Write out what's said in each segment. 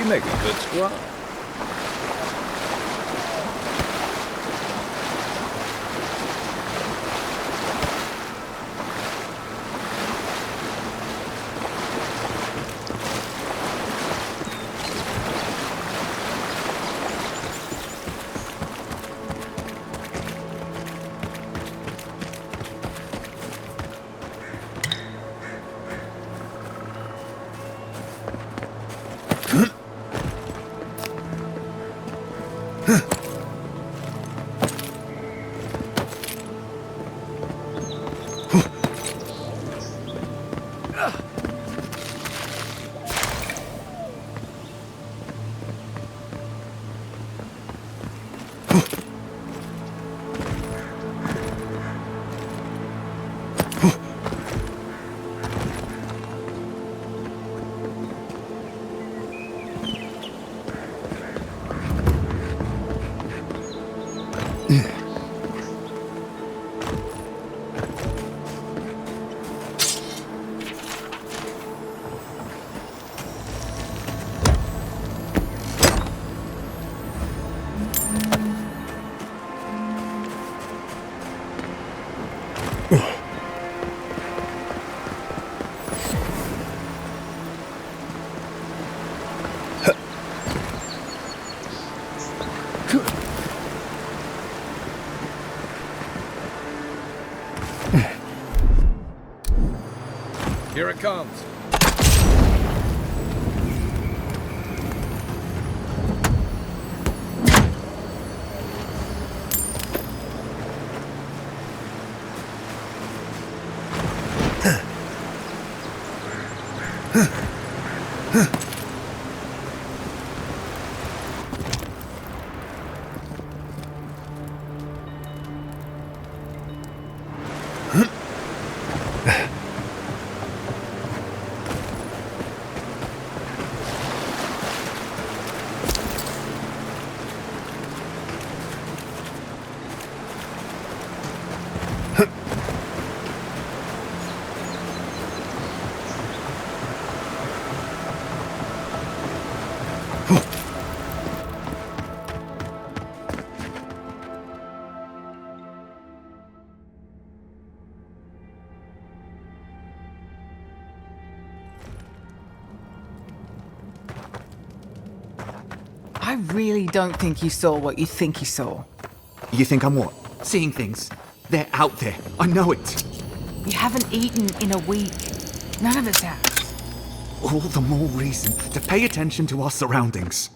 make a good squad. Here it comes. I really don't think you saw what you think you saw. You think I'm what? Seeing things? They're out there. I know it. You haven't eaten in a week. None of us have. All the more reason to pay attention to our surroundings.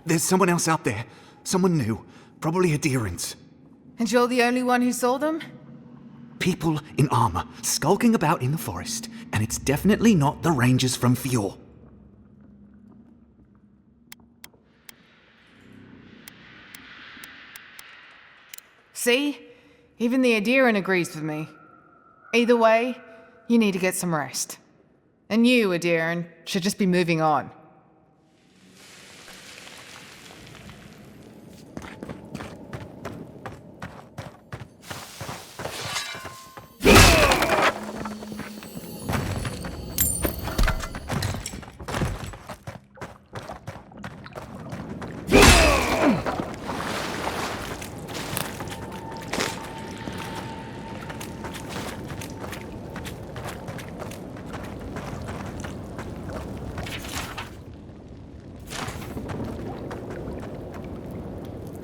There's someone else out there. Someone new. Probably Aedyrians. And you're the only one who saw them? People in armor, skulking about in the forest. And it's definitely not the rangers from Fjord. See? Even the Aedyran agrees with me. Either way, you need to get some rest. And you, Aedyran, should just be moving on.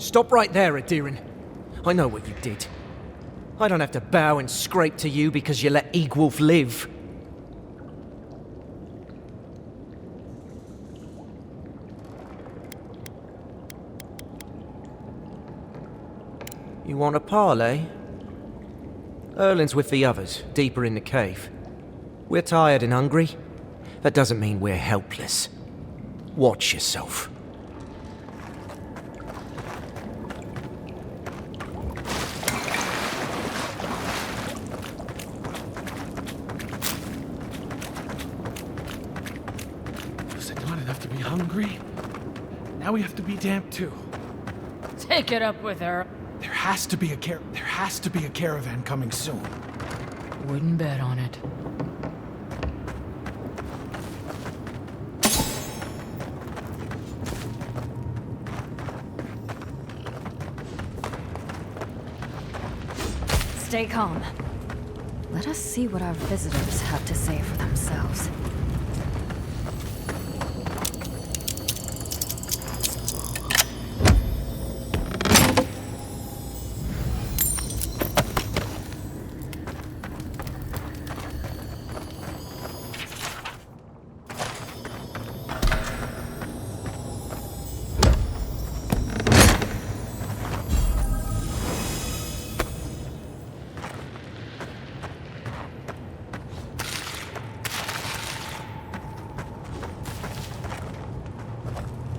Stop right there, Aedyran. I know what you did. I don't have to bow and scrape to you because you let Egwulf live. You want a parley? Erlin's with the others, deeper in the cave. We're tired and hungry. That doesn't mean we're helpless. Watch yourself. Hungry? Now we have to be damp too. Take it up with her. There has to be a caravan coming soon. Wouldn't bet on it. Stay calm. Let us see what our visitors have to say for themselves.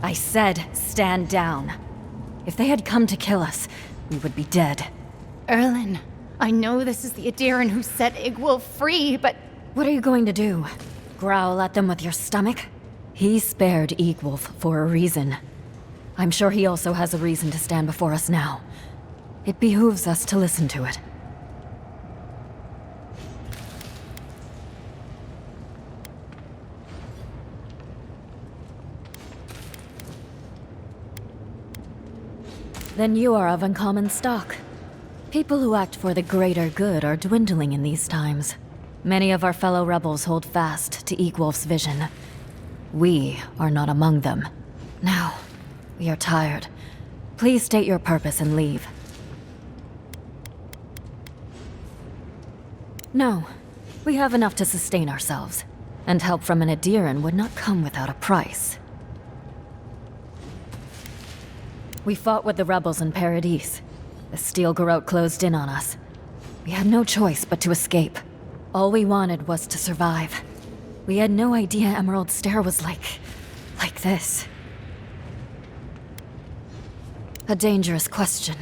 I said, stand down. If they had come to kill us, we would be dead. Erlen, I know this is the Aedyran who set Igwulf free, but... What are you going to do? Growl at them with your stomach? He spared Igwulf for a reason. I'm sure he also has a reason to stand before us now. It behooves us to listen to it. Then you are of uncommon stock. People who act for the greater good are dwindling in these times. Many of our fellow rebels hold fast to Igwulf's vision. We are not among them. Now, we are tired. Please state your purpose and leave. No, we have enough to sustain ourselves, and help from an Aedyran would not come without a price. We fought with the rebels in Paradis. The Steel Garrote closed in on us. We had no choice but to escape. All we wanted was to survive. We had no idea Emerald Stair was like this. A dangerous question.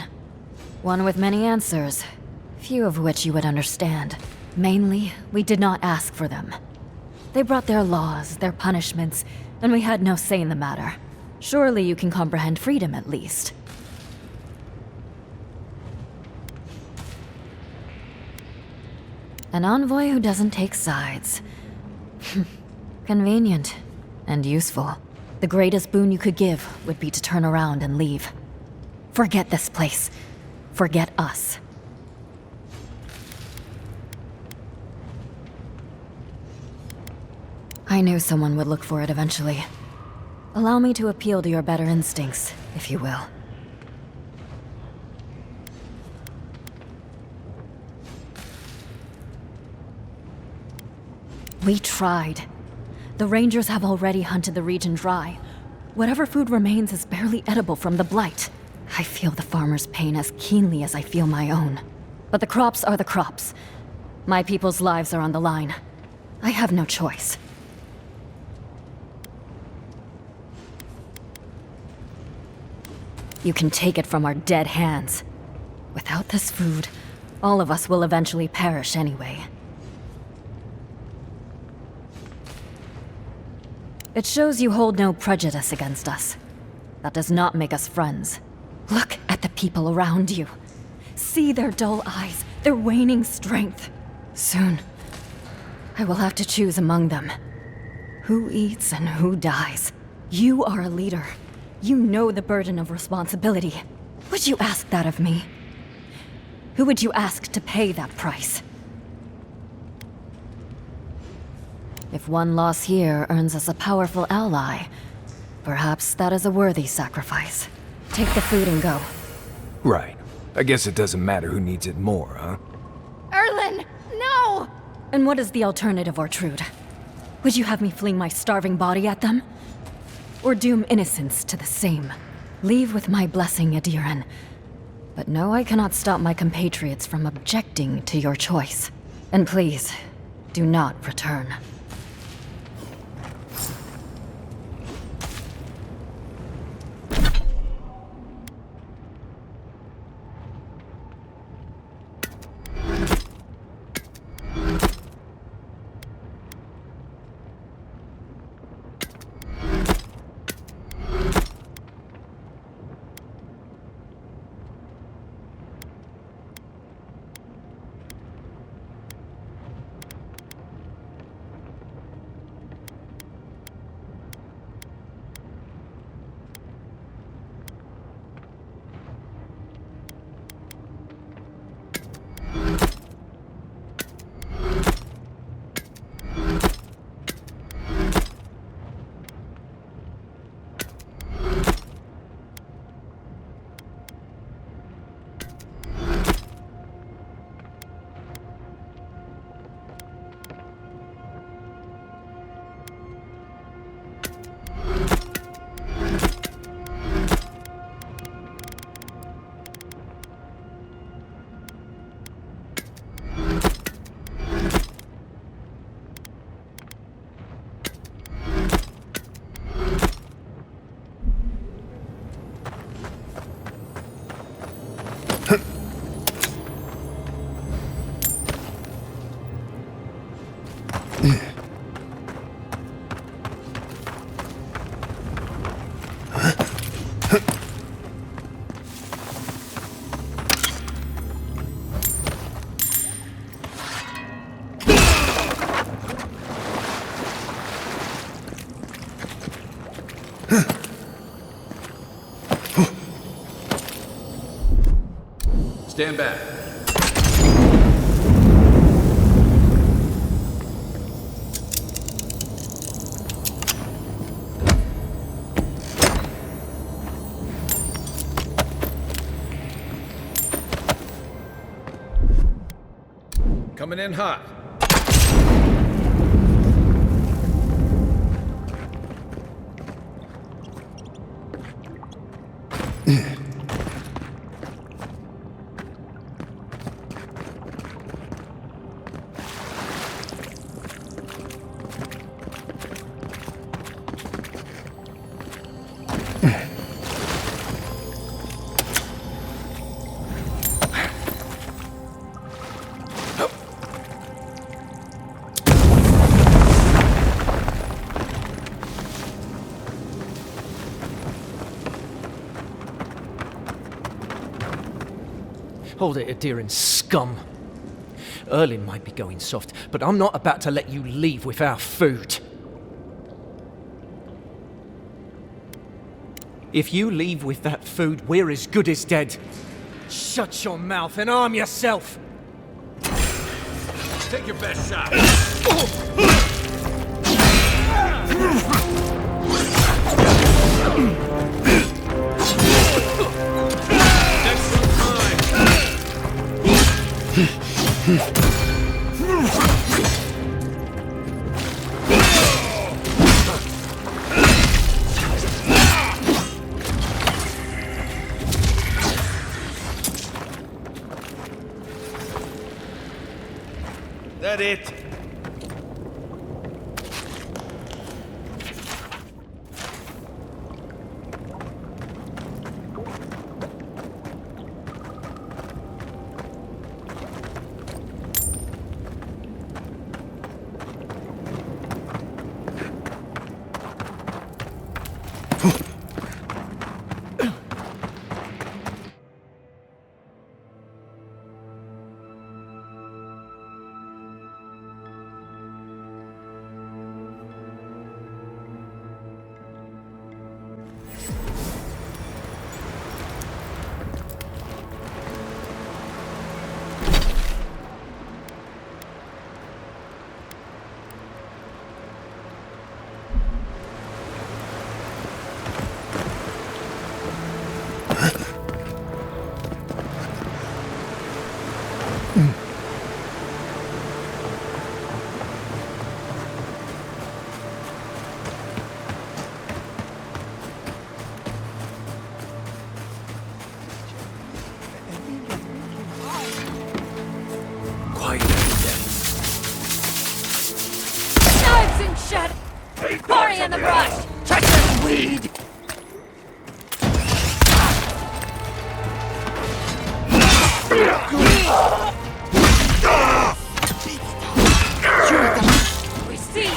One with many answers, few of which you would understand. Mainly, we did not ask for them. They brought their laws, their punishments, and we had no say in the matter. Surely you can comprehend freedom at least. An envoy who doesn't take sides. Convenient and useful. The greatest boon you could give would be to turn around and leave. Forget this place. Forget us. I knew someone would look for it eventually. Allow me to appeal to your better instincts, if you will. We tried. The Rangers have already hunted the region dry. Whatever food remains is barely edible from the blight. I feel the farmer's pain as keenly as I feel my own. But the crops are the crops. My people's lives are on the line. I have no choice. You can take it from our dead hands. Without this food, all of us will eventually perish anyway. It shows you hold no prejudice against us. That does not make us friends. Look at the people around you. See their dull eyes, their waning strength. Soon, I will have to choose among them. Who eats and who dies? You are a leader. You know the burden of responsibility. Would you ask that of me? Who would you ask to pay that price? If one loss here earns us a powerful ally, perhaps that is a worthy sacrifice. Take the food and go. Right. I guess it doesn't matter who needs it more, huh? Erlen, no! And what is the alternative, Ortrude? Would you have me fling my starving body at them? Or doom innocents to the same? Leave with my blessing, Aedyran. But no, I cannot stop my compatriots from objecting to your choice. And please, do not return. Stand back. Coming in hot. Hold it, Aedyran scum. Erlin might be going soft, but I'm not about to let you leave with our food. If you leave with that food, we're as good as dead. Shut your mouth and arm yourself! Take your best shot. That it? Knives and shit! Party in the brush! Check this weed! We see!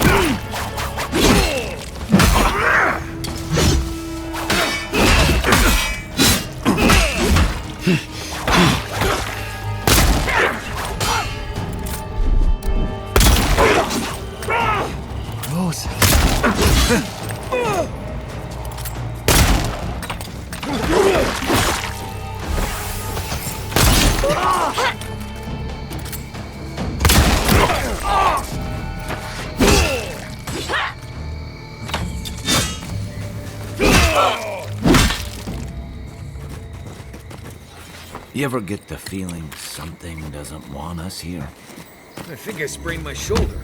You ever get the feeling something doesn't want us here? I think I sprained my shoulder.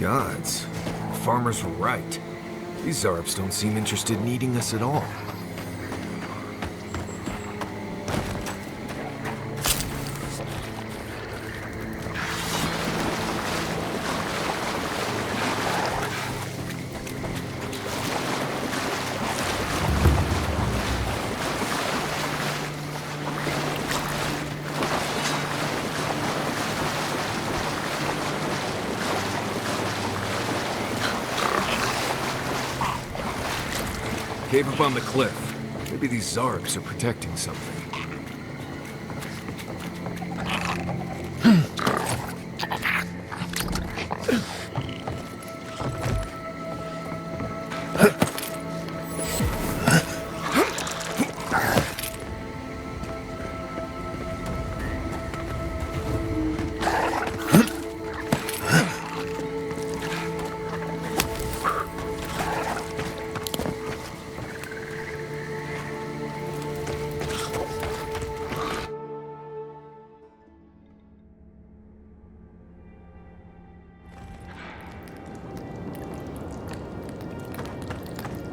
Gods. The farmers were right. These Zarps don't seem interested in eating us at all. Cave up on the cliff. Maybe these Zarps are protecting something.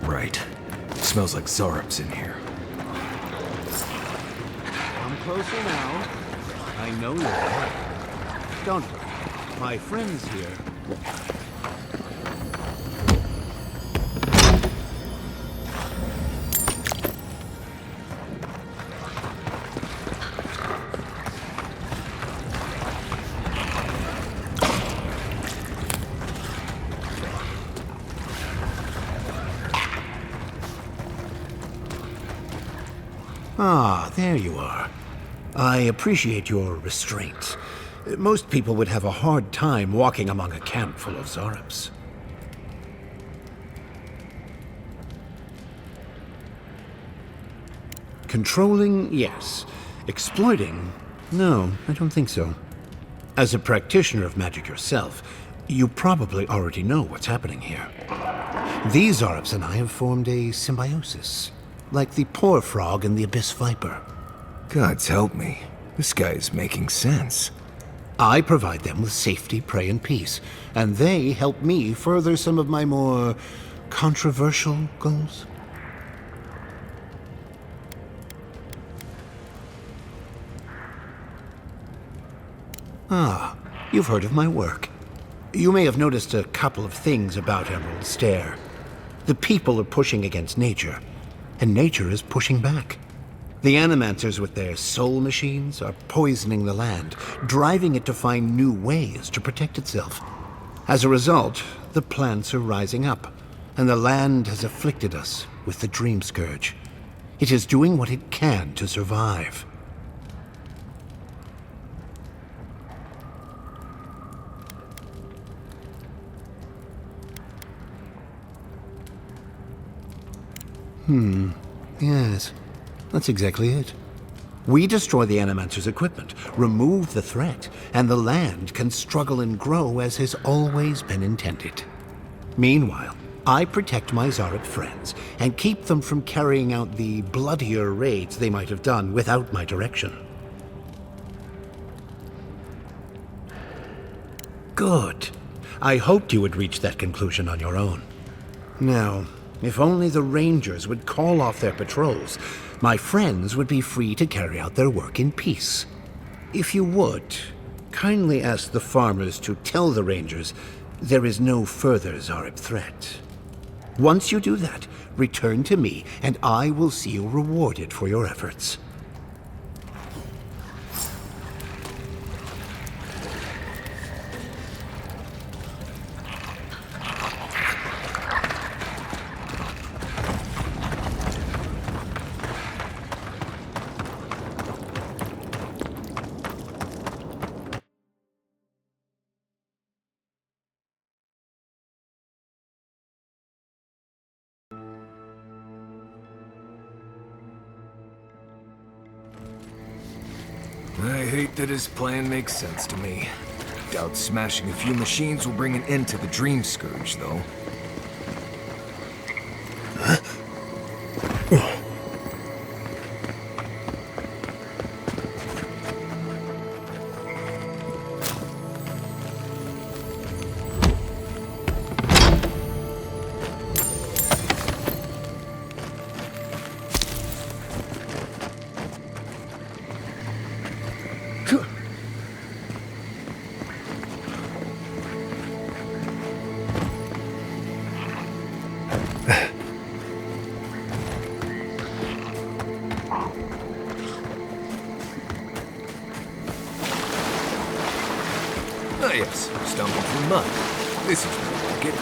Right. Smells like Zarps in here. Come closer now. I know you're there. Don't worry. My friends here. Ah, there you are. I appreciate your restraint. Most people would have a hard time walking among a camp full of Zarps. Controlling, yes. Exploiting? No, I don't think so. As a practitioner of magic yourself, you probably already know what's happening here. These Zarps and I have formed a symbiosis. Like the poor frog and the abyss viper. Gods help me. This guy is making sense. I provide them with safety, prey, and peace, and they help me further some of my more controversial goals. Ah, you've heard of my work. You may have noticed a couple of things about Emerald Stair. The people are pushing against nature, and nature is pushing back. The Animancers with their soul machines are poisoning the land, driving it to find new ways to protect itself. As a result, the plants are rising up, and the land has afflicted us with the Dream Scourge. It is doing what it can to survive. Yes, that's exactly it. We destroy the Animancer's equipment, remove the threat, and the land can struggle and grow as has always been intended. Meanwhile, I protect my Zarp friends and keep them from carrying out the bloodier raids they might have done without my direction. Good. I hoped you would reach that conclusion on your own. Now, if only the Rangers would call off their patrols, my friends would be free to carry out their work in peace. If you would, kindly ask the farmers to tell the Rangers there is no further Zarp threat. Once you do that, return to me, and I will see you rewarded for your efforts. I hate that his plan makes sense to me. Doubt smashing a few machines will bring an end to the Dream Scourge, though. yes, stumbling through mud. This is more like it.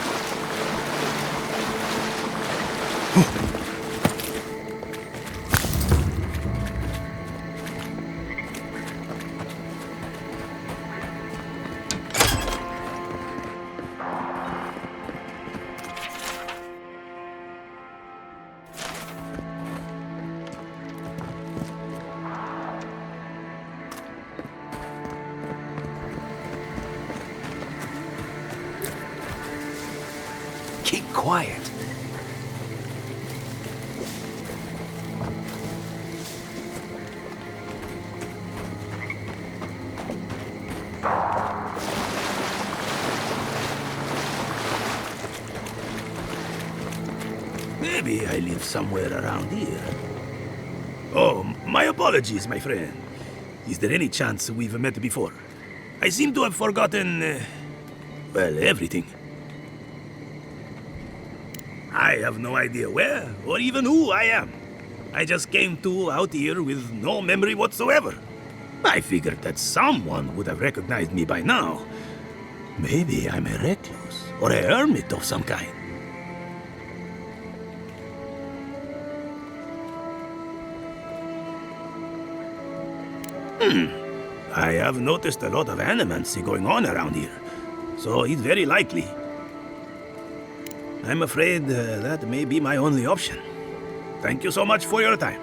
Keep quiet. Maybe I live somewhere around here. Oh, my apologies, my friend. Is there any chance we've met before? I seem to have forgotten, well, everything. I have no idea where, or even who I am. I just came out here with no memory whatsoever. I figured that someone would have recognized me by now. Maybe I'm a recluse, or a hermit of some kind. I have noticed a lot of animancy going on around here, so it's very likely. I'm afraid that may be my only option. Thank you so much for your time.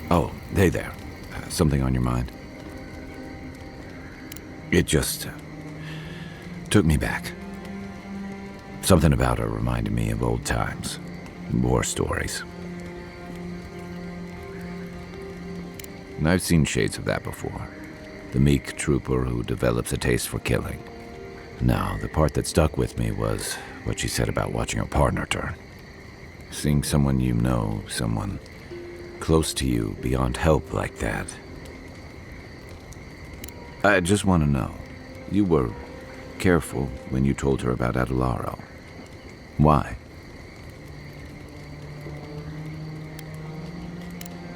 Oh, hey there. Something on your mind? It just took me back. Something about her reminded me of old times. War stories. And I've seen shades of that before. The meek trooper who develops a taste for killing. Now, the part that stuck with me was what she said about watching her partner turn. Seeing someone you know, someone close to you, beyond help like that. I just want to know, you were careful when you told her about Adelaro. Why?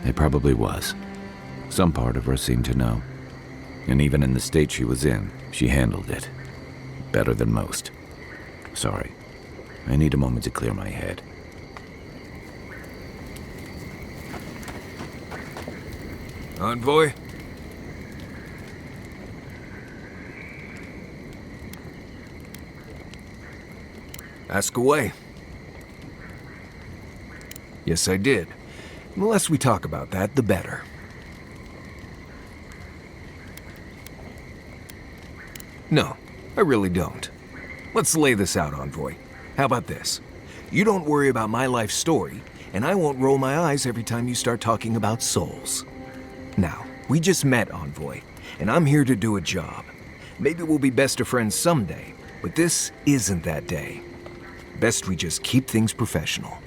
It probably was. Some part of her seemed to know. And even in the state she was in, she handled it. Better than most. Sorry. I need a moment to clear my head. Envoy? Ask away. Yes, I did. The less we talk about that, the better. No, I really don't. Let's lay this out, Envoy. How about this? You don't worry about my life story, and I won't roll my eyes every time you start talking about souls. Now, we just met, Envoy, and I'm here to do a job. Maybe we'll be best of friends someday, but this isn't that day. Best we just keep things professional.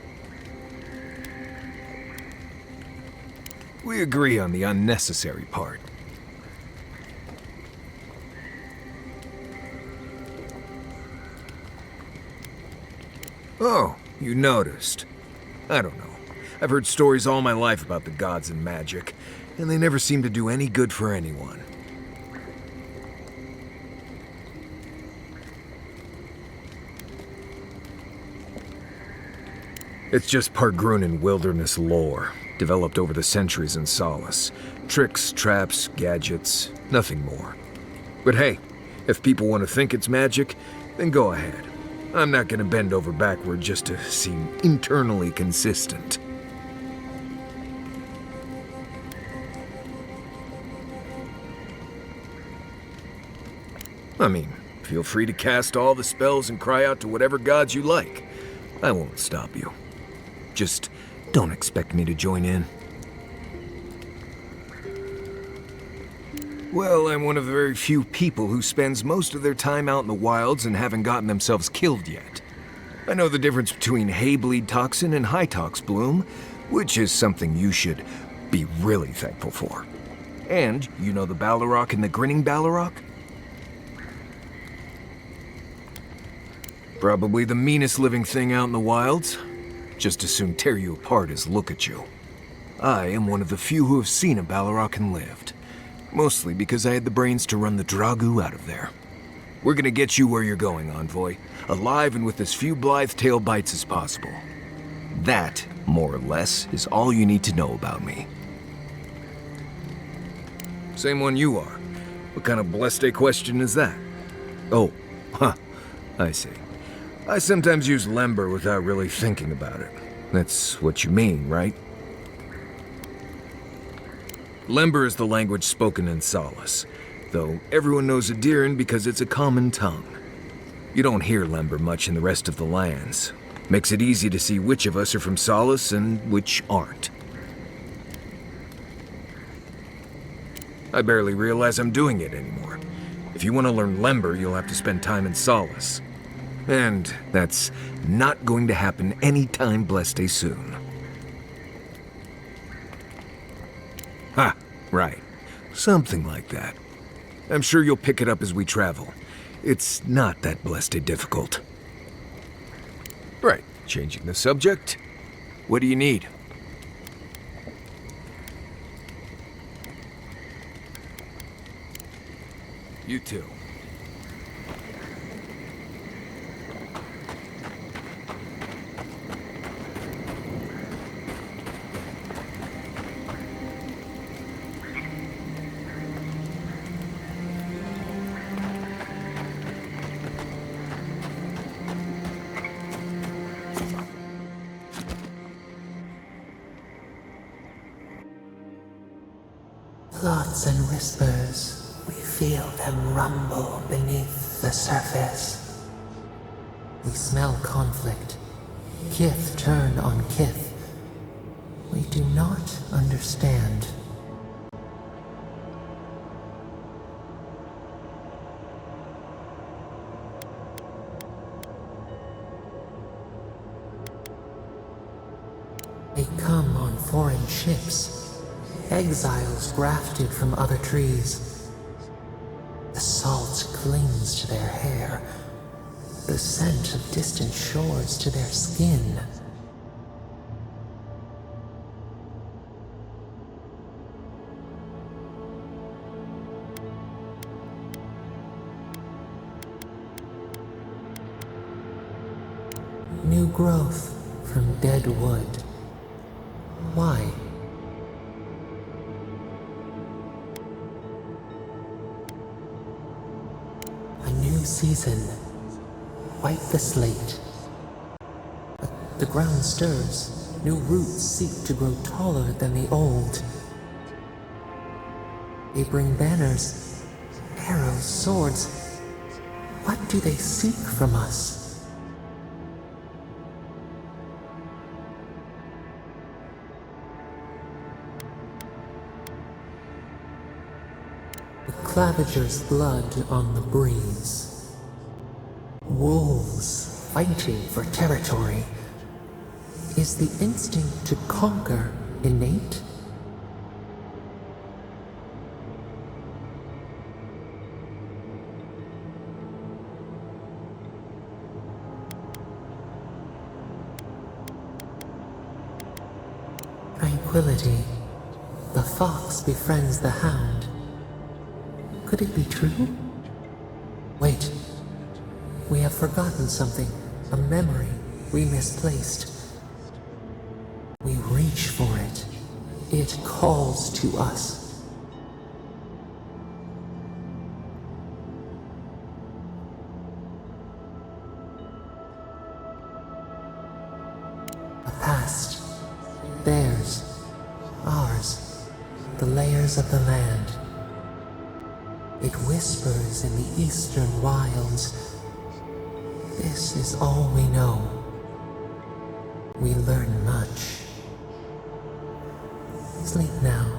We agree on the unnecessary part. Oh, you noticed. I don't know. I've heard stories all my life about the gods and magic, and they never seem to do any good for anyone. It's just Pargrunan wilderness lore, developed over the centuries in Solace. Tricks, traps, gadgets, nothing more. But hey, if people want to think it's magic, then go ahead. I'm not gonna bend over backward just to seem internally consistent. I mean, feel free to cast all the spells and cry out to whatever gods you like. I won't stop you. Just don't expect me to join in. Well, I'm one of the very few people who spends most of their time out in the wilds and haven't gotten themselves killed yet. I know the difference between hay-bleed toxin and high-tox bloom, which is something you should be really thankful for. And you know the Balrog and the grinning Balrog? Probably the meanest living thing out in the wilds. Just as soon tear you apart as look at you. I am one of the few who have seen a Balrog and lived. Mostly because I had the brains to run the Dragu out of there. We're gonna get you where you're going, Envoy. Alive and with as few blithe tail bites as possible. That, more or less, is all you need to know about me. Same one you are. What kind of blessed question is that? Oh, I see. I sometimes use Lember without really thinking about it. That's what you mean, right? Lember is the language spoken in Solace, though everyone knows Aedyran because it's a common tongue. You don't hear Lember much in the rest of the lands. Makes it easy to see which of us are from Solace and which aren't. I barely realize I'm doing it anymore. If you want to learn Lember, you'll have to spend time in Solace. And that's not going to happen anytime blessed soon. Ha, right. Something like that. I'm sure you'll pick it up as we travel. It's not that blessed difficult. Right, changing the subject. What do you need? You too. Thoughts and whispers, we feel them rumble beneath the surface. We smell conflict, kith turn on kith. We do not understand. They come on foreign ships. Exiles grafted from other trees. The salt clings to their hair. the scent of distant shores to their skin. New growth from dead wood. Why? A new season. Wipe the slate. The ground stirs. New roots seek to grow taller than the old. They bring banners, arrows, swords. What do they seek from us? The Claviger's blood on the breeze. Wolves fighting for territory. Is the instinct to conquer innate? Tranquility. The fox befriends the hound. Could it be true? Wait. We have forgotten something. A memory we misplaced. We reach for it. It calls to us. A past. Theirs. Ours. The layers of the land. It whispers in the eastern wilds. This is all we know. We learn much. Sleep now.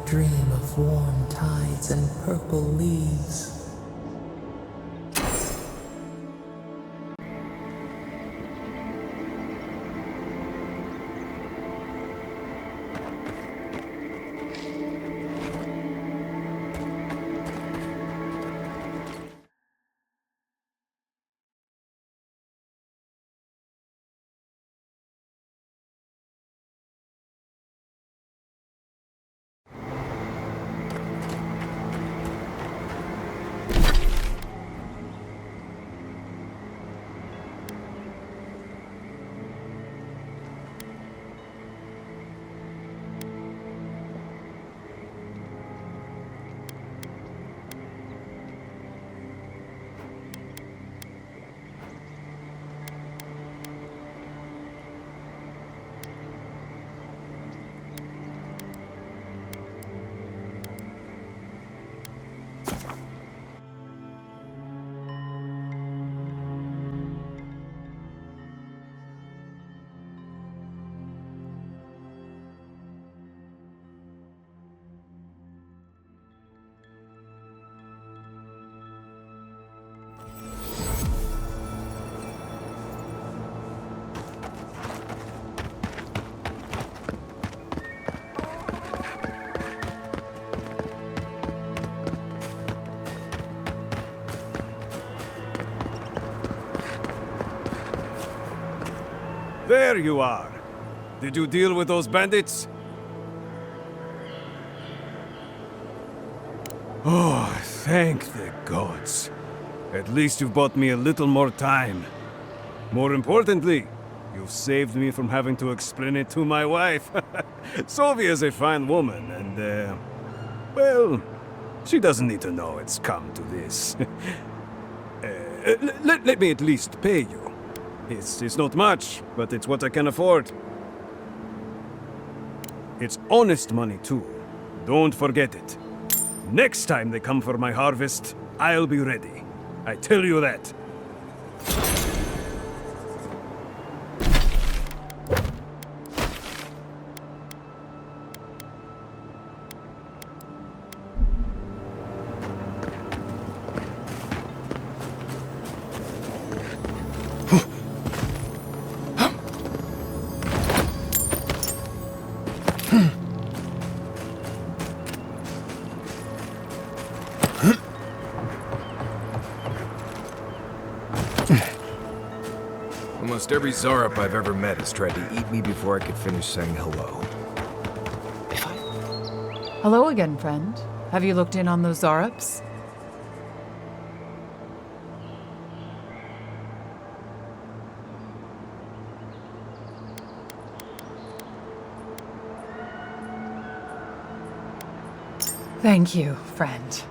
Dream of warm tides and purple leaves. There you are. Did you deal with those bandits? Oh, thank the gods. At least you've bought me a little more time. More importantly, you've saved me from having to explain it to my wife. Sylvia's a fine woman, and, well, she doesn't need to know it's come to this. Let me at least pay you. It's not much, but it's what I can afford. It's honest money, too. Don't forget it. Next time they come for my harvest, I'll be ready. I tell you that. Almost every Zarup I've ever met has tried to eat me before I could finish saying hello. Hello again, friend. Have you looked in on those Zarups? Thank you, friend.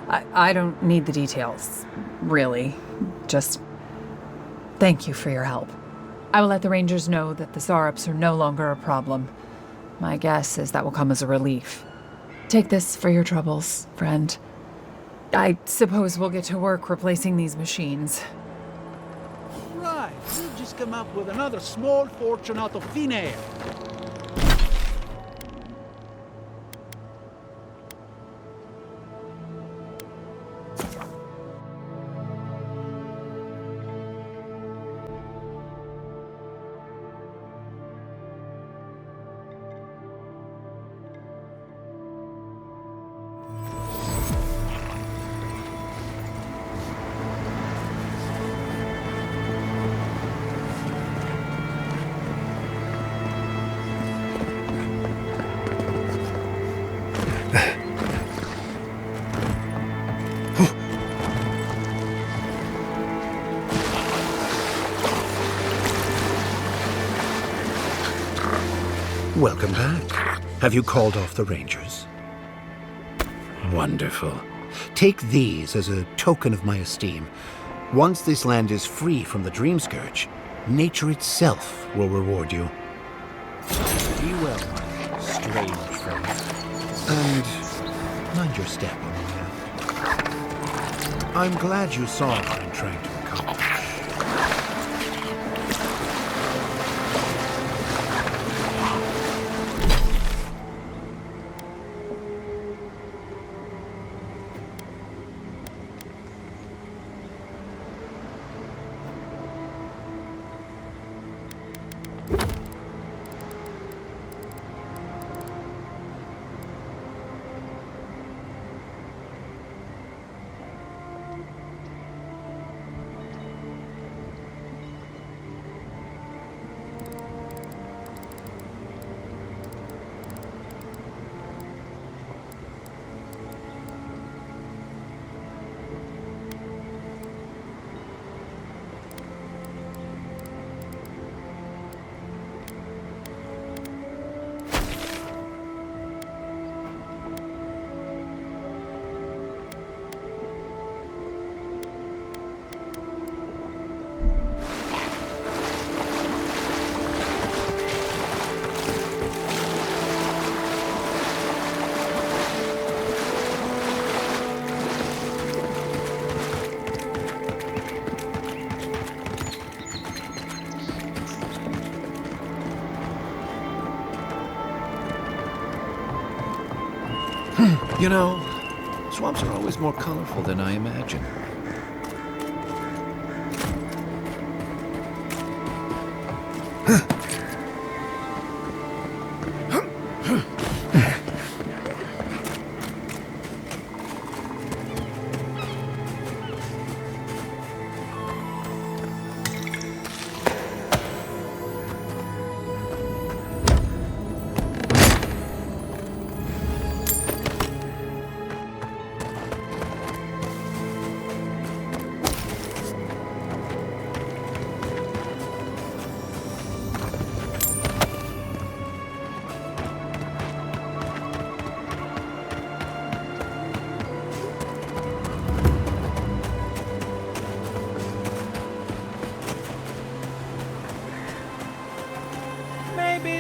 I don't need the details, really. Just thank you for your help. I will let the Rangers know that the Zarups are no longer a problem. My guess is that will come as a relief. Take this for your troubles, friend. I suppose we'll get to work replacing these machines. Right, we've just come up with another small fortune out of thin air. Welcome back. Have you called off the Rangers? Wonderful. Take these as a token of my esteem. Once this land is free from the Dream Scourge, nature itself will reward you. Be well, my strange friend. And mind your step on the way. I'm glad you saw what I'm trying to accomplish. You know, swamps are always more colorful than I imagined.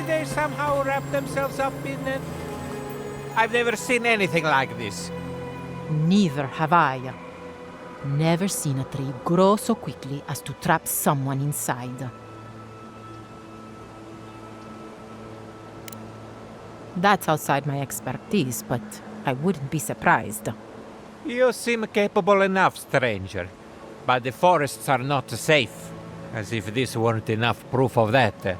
They somehow wrap themselves up in it. I've never seen anything like this. Neither have I. Never seen a tree grow so quickly as to trap someone inside. That's outside my expertise, but I wouldn't be surprised. You seem capable enough, stranger. But the forests are not safe. As if this weren't enough proof of that.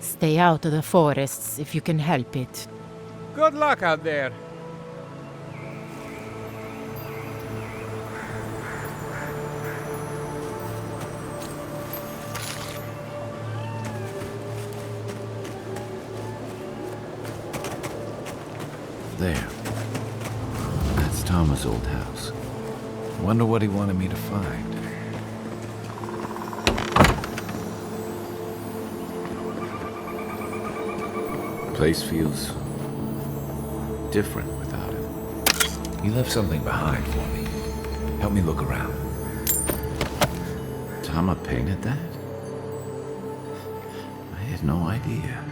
Stay out of the forests if you can help it. Good luck out there. there. That's Thomas' old house. Wonder what he wanted me to find. Place feels different without him. He left something behind for me. Help me look around. Tama painted that? I had no idea.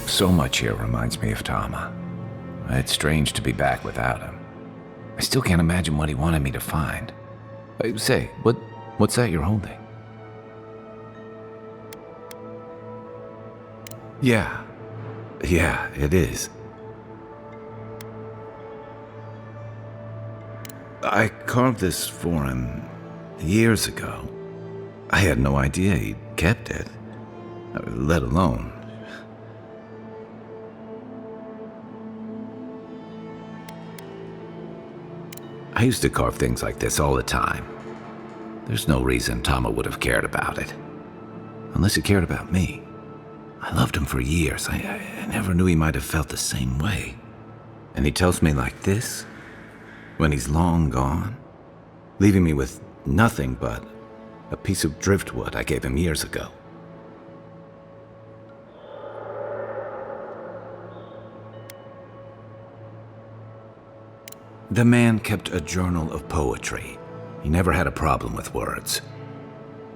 So much here reminds me of Tama. It's strange to be back without him. I still can't imagine what he wanted me to find. Say, what's that you're holding? Yeah, it is. I carved this for him years ago. I had no idea he'd kept it, let alone. I used to carve things like this all the time. There's no reason Tama would have cared about it. Unless he cared about me. I loved him for years. I never knew he might have felt the same way. And he tells me like this, when he's long gone, leaving me with nothing but a piece of driftwood I gave him years ago. The man kept a journal of poetry. He never had a problem with words.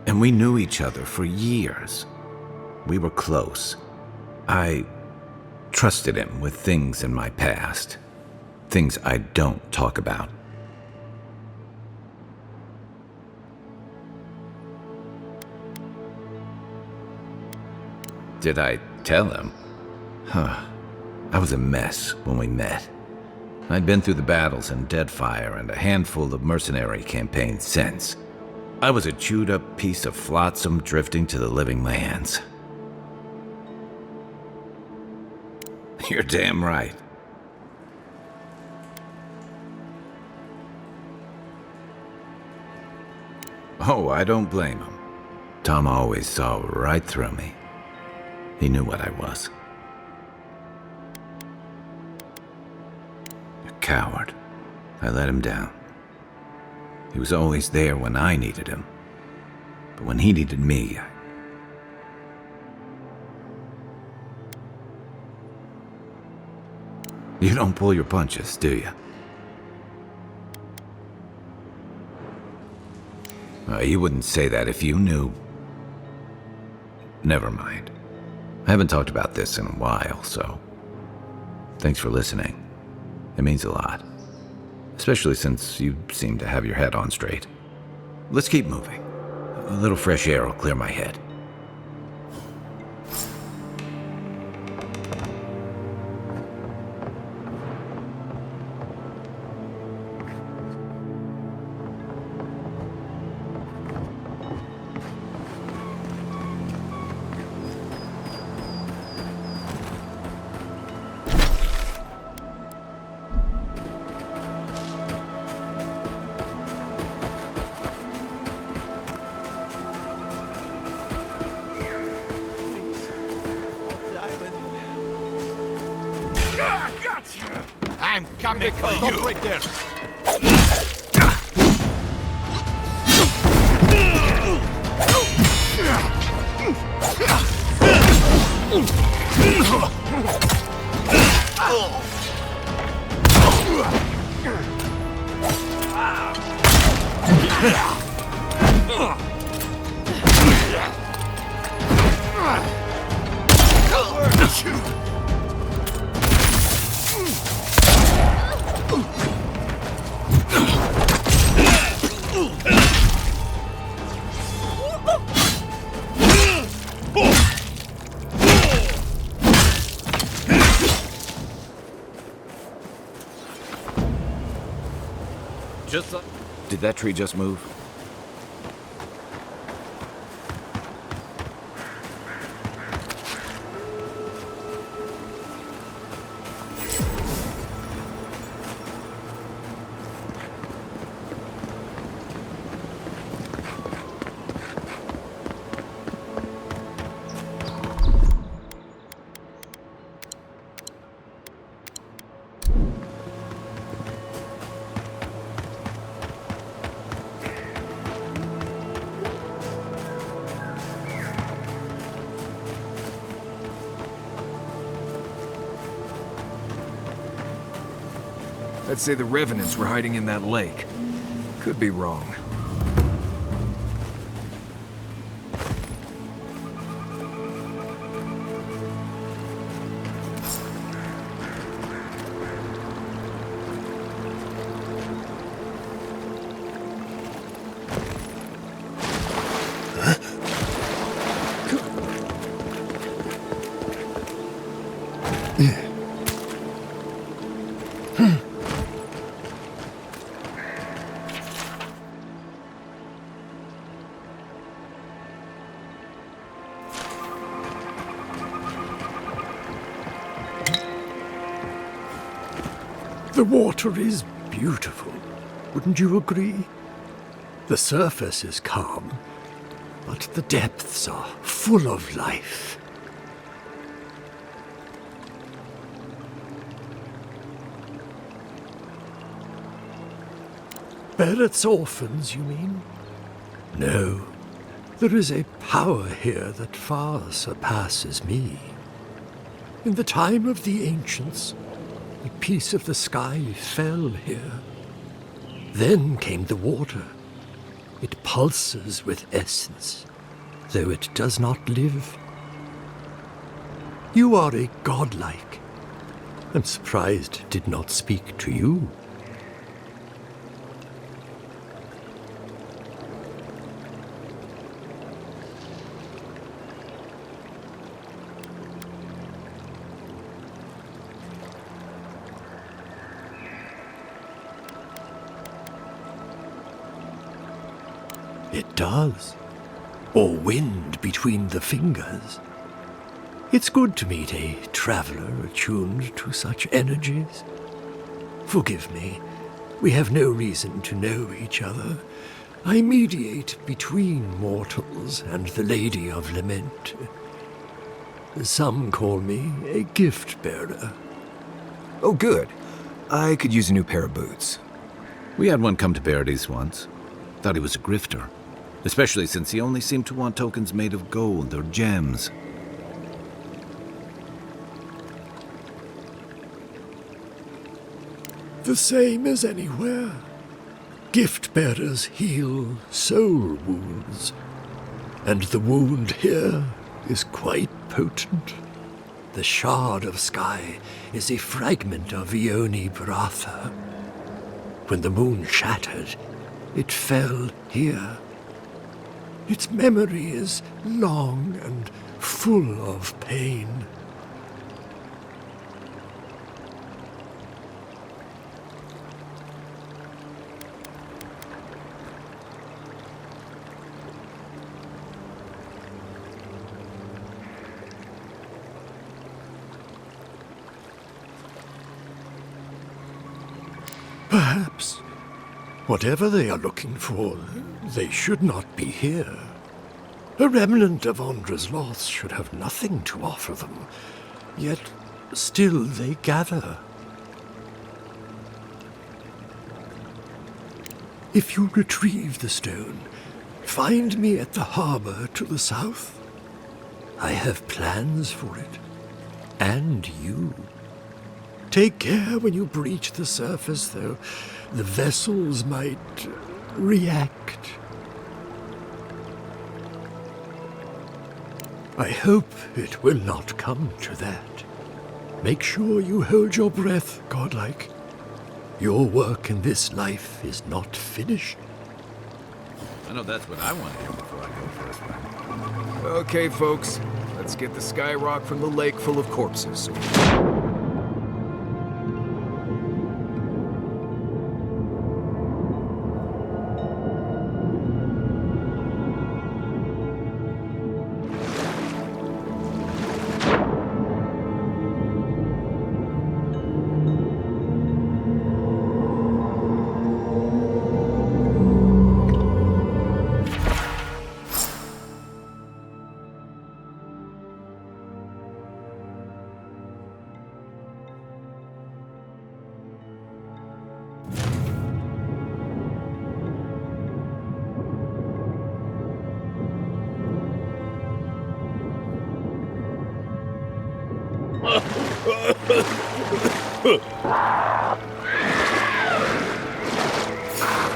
And we knew each other for years. We were close. I trusted him with things in my past. Things I don't talk about. Did I tell him? I was a mess when we met. I'd been through the battles in Deadfire and a handful of mercenary campaigns since. I was a chewed-up piece of flotsam drifting to the living lands. You're damn right. Oh, I don't blame him. Tom always saw right through me. He knew what I was. Coward. I let him down. He was always there when I needed him. But when he needed me, You don't pull your punches, do you? You wouldn't say that if you knew. Never mind. I haven't talked about this in a while, so thanks for listening. It means a lot. Especially since you seem to have your head on straight. Let's keep moving. A little fresh air will clear my head. I'm coming for you. Stop right there. Did that tree just move? I'd say the revenants were hiding in that lake. Could be wrong. The water is beautiful, wouldn't you agree? The surface is calm, but the depths are full of life. Barrett's orphans, you mean? No. There is a power here that far surpasses me. In the time of the ancients, a piece of the sky fell here. Then came the water. It pulses with essence, though it does not live. You are a godlike. I'm surprised it did not speak to you. It does. Or wind between the fingers. It's good to meet a traveler attuned to such energies. Forgive me, we have no reason to know each other. I mediate between mortals and the Lady of Lament. Some call me a gift-bearer. Oh, good. I could use a new pair of boots. We had one come to Paradise once. Thought he was a grifter. Especially since he only seemed to want tokens made of gold or gems. The same as anywhere. Gift-bearers heal soul wounds. And the wound here is quite potent. The shard of sky is a fragment of Ione Bratha. When the moon shattered, it fell here. Its memory is long and full of pain. Perhaps. Whatever they are looking for, they should not be here. A remnant of Andra's loss should have nothing to offer them, yet still they gather. If you retrieve the stone, find me at the harbor to the south. I have plans for it, and you. Take care when you breach the surface, though. The vessels might react. I hope it will not come to that. Make sure you hold your breath, godlike. Your work in this life is not finished. I know that's what I want to hear before I go first, right? Okay, folks. Let's get the skyrock from the lake full of corpses.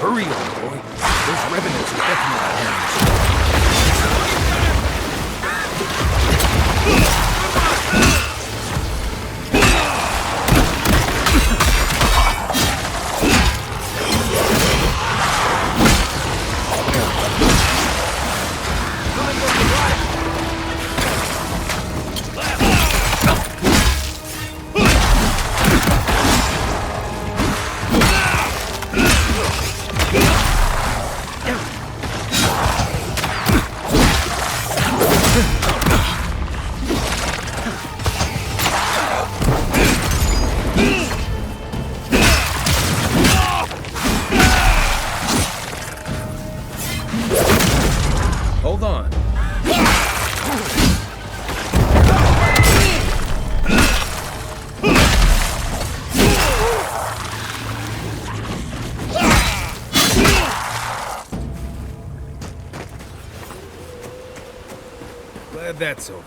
Hurry on, boy. Those revenants are definitely Hold on. Glad that's over.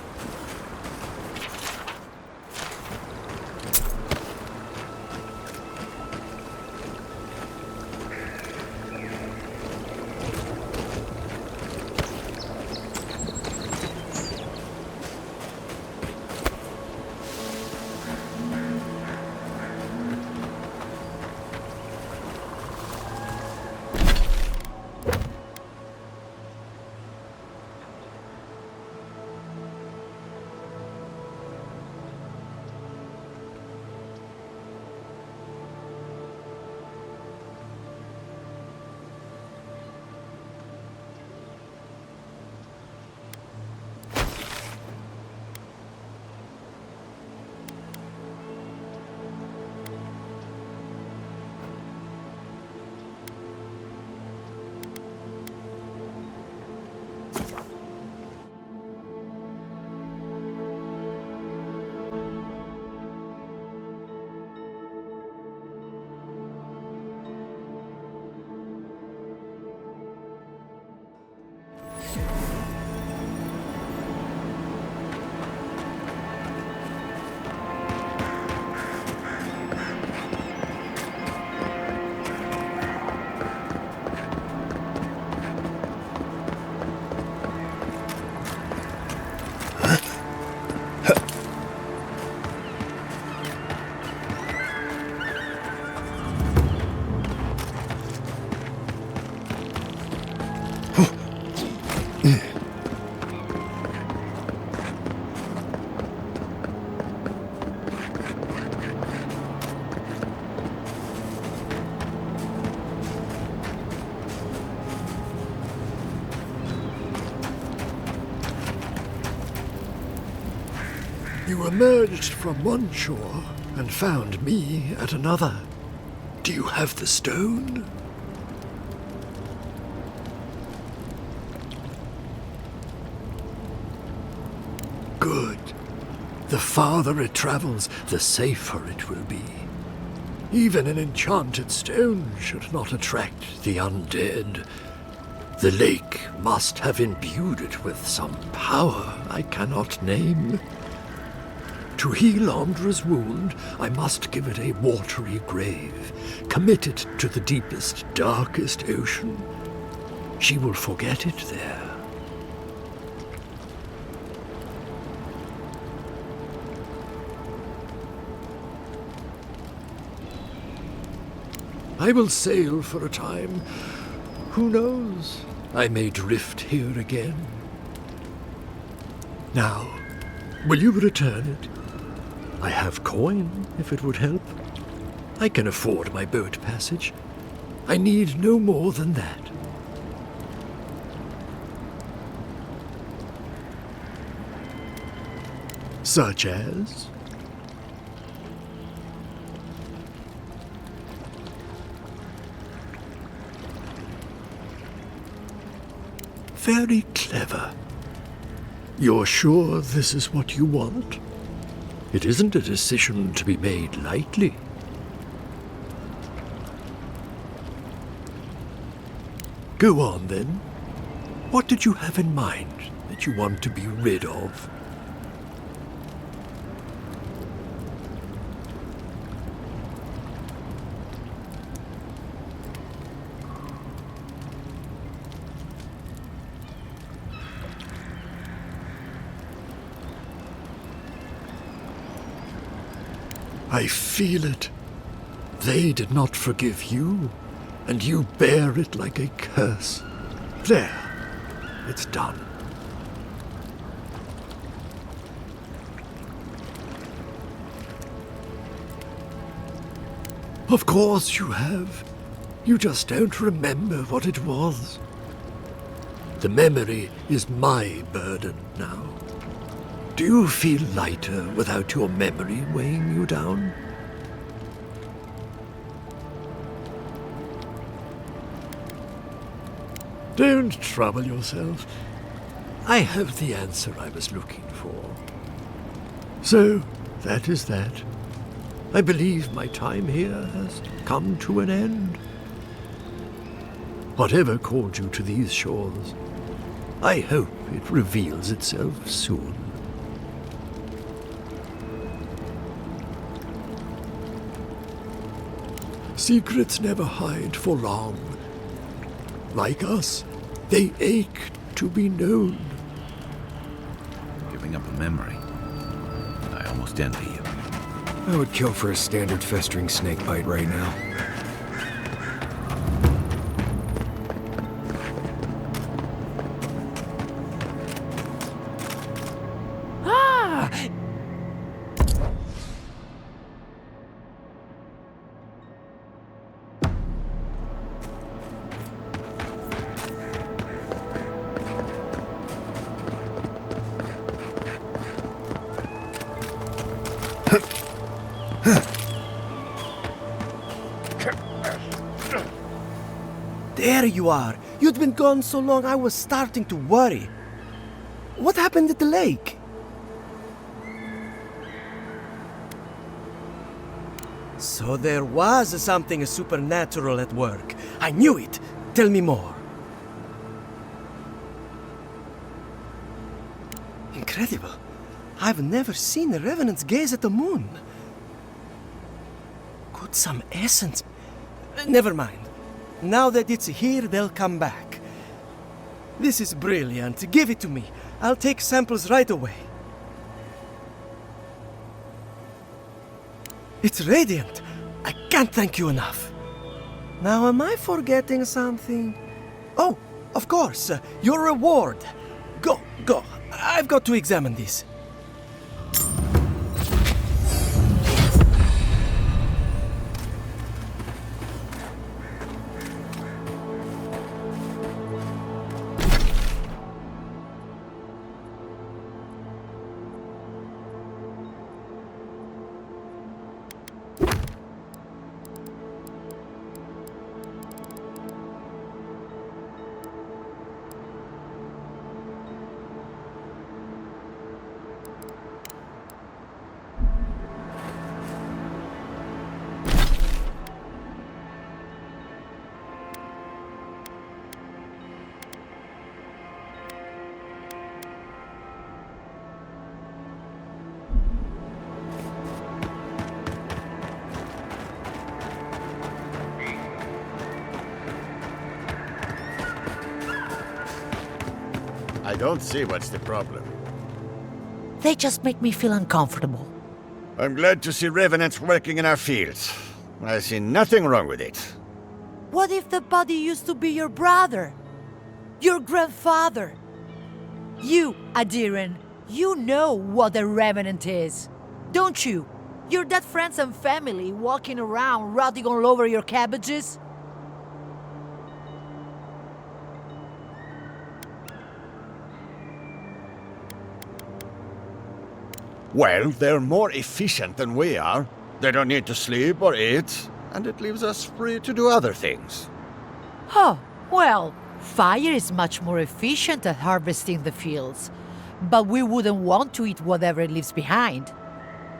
You emerged from one shore and found me at another. Do you have the stone? Good. The farther it travels, the safer it will be. Even an enchanted stone should not attract the undead. The lake must have imbued it with some power I cannot name. To heal Andra's wound, I must give it a watery grave, commit it to the deepest, darkest ocean. She will forget it there. I will sail for a time. Who knows? I may drift here again. Now, will you return it? I have coin, if it would help. I can afford my boat passage. I need no more than that. Such as? Very clever. You're sure this is what you want? It isn't a decision to be made lightly. Go on, then. What did you have in mind that you want to be rid of? I feel it. They did not forgive you, and you bear it like a curse. There. It's done. Of course you have. You just don't remember what it was. The memory is my burden now. Do you feel lighter without your memory weighing you down? Don't trouble yourself. I have the answer I was looking for. So, that is that. I believe my time here has come to an end. Whatever called you to these shores, I hope it reveals itself soon. Secrets never hide for long. Like us, they ache to be known. Giving up a memory. I almost envy you. I would kill for a standard festering snake bite right now. There you are. You'd been gone so long I was starting to worry. What happened at the lake? So there was something supernatural at work. I knew it. Tell me more. Incredible. I've never seen a revenant gaze at the moon. Could some essence... Never mind. Now that it's here, they'll come back. This is brilliant. Give it to me. I'll take samples right away. It's radiant. I can't thank you enough. Now, am I forgetting something? Oh, of course. Your reward. Go. I've got to examine this. I don't see what's the problem. They just make me feel uncomfortable. I'm glad to see revenants working in our fields. I see nothing wrong with it. What if the body used to be your brother? Your grandfather? You, Aedyran, you know what a revenant is, don't you? Your dead friends and family walking around rotting all over your cabbages? Well, they're more efficient than we are. They don't need to sleep or eat, and it leaves us free to do other things. Oh, well, fire is much more efficient at harvesting the fields, but we wouldn't want to eat whatever it leaves behind.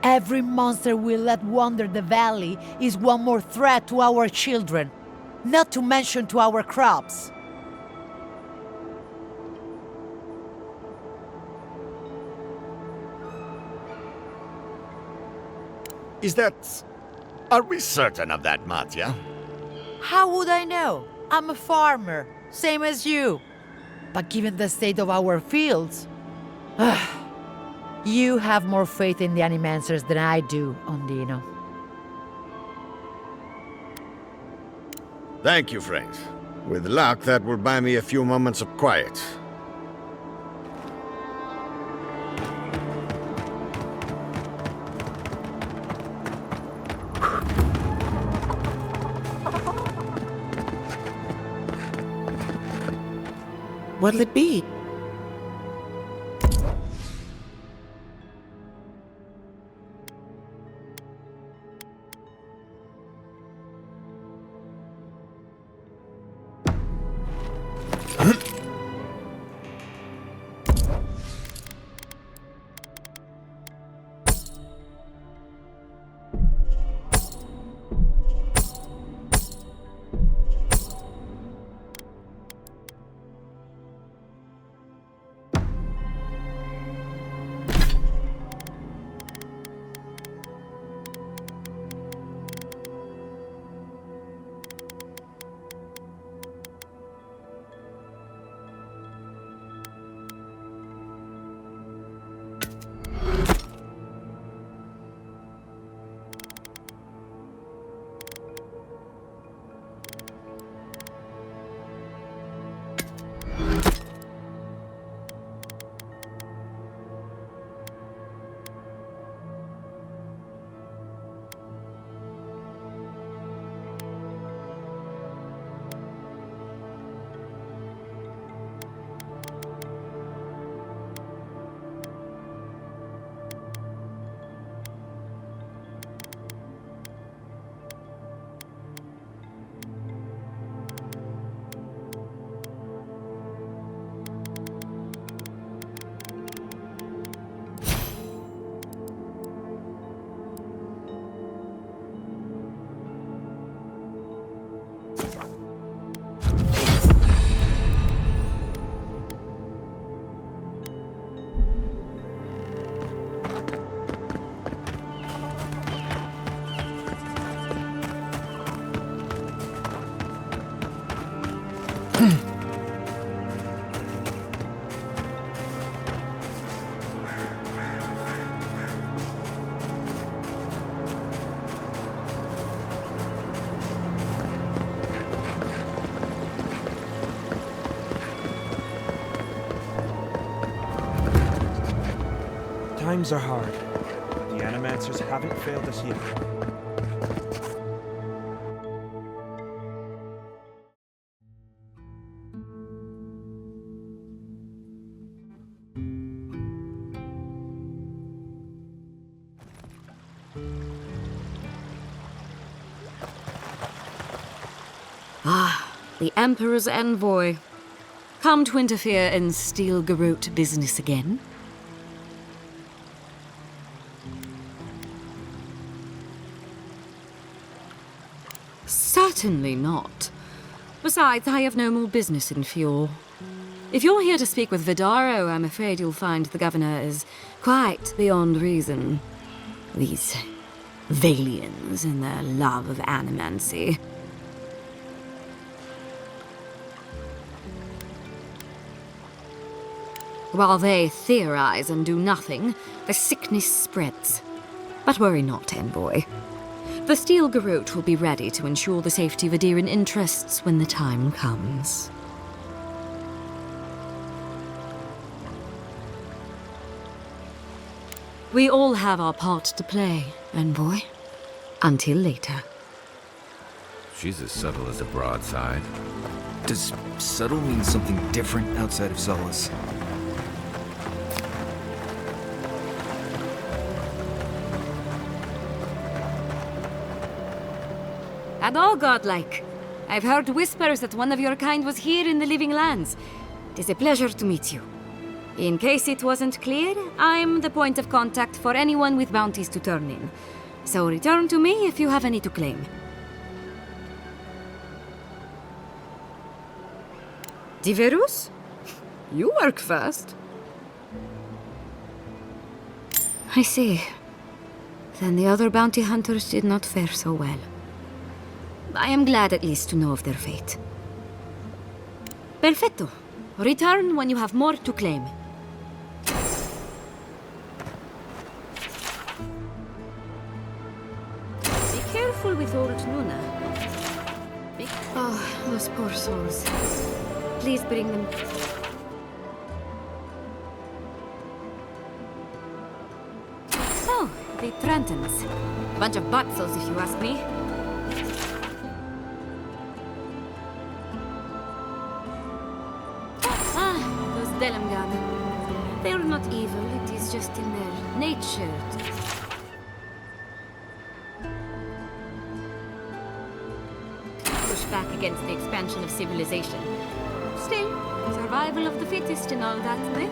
Every monster we let wander the valley is one more threat to our children, not to mention to our crops. Is that... Are we certain of that, Matya? How would I know? I'm a farmer, same as you. But given the state of our fields... You have more faith in the animancers than I do, Ondino. Thank you, friend. With luck, that will buy me a few moments of quiet. What'll it be? Times are hard. The Animancers haven't failed us yet. Ah, the Emperor's envoy. Come to interfere in Steel Garrote business again? Certainly not. Besides, I have no more business in Fjord. If you're here to speak with Vidaro, I'm afraid you'll find the governor is quite beyond reason. These Valians and their love of animancy. While they theorize and do nothing, the sickness spreads. But worry not, envoy. The Steel Garrote will be ready to ensure the safety of Aedyran interests when the time comes. We all have our part to play, envoy. Until later. She's as subtle as a broadside. Does subtle mean something different outside of Solace? And all godlike. I've heard whispers that one of your kind was here in the Living Lands. It is a pleasure to meet you. In case it wasn't clear, I'm the point of contact for anyone with bounties to turn in. So return to me if you have any to claim. Diverus? You work fast. I see. Then the other bounty hunters did not fare so well. I am glad at least to know of their fate. Perfetto. Return when you have more to claim. Be careful with old Nuna. Be Oh, those poor souls. Please bring them. Oh, the Trentons. A bunch of buttsols, if you ask me. Ah, those Delamgan. They're not evil, it is just in their nature. Push back against the expansion of civilization. Still, survival of the fittest and all that, eh?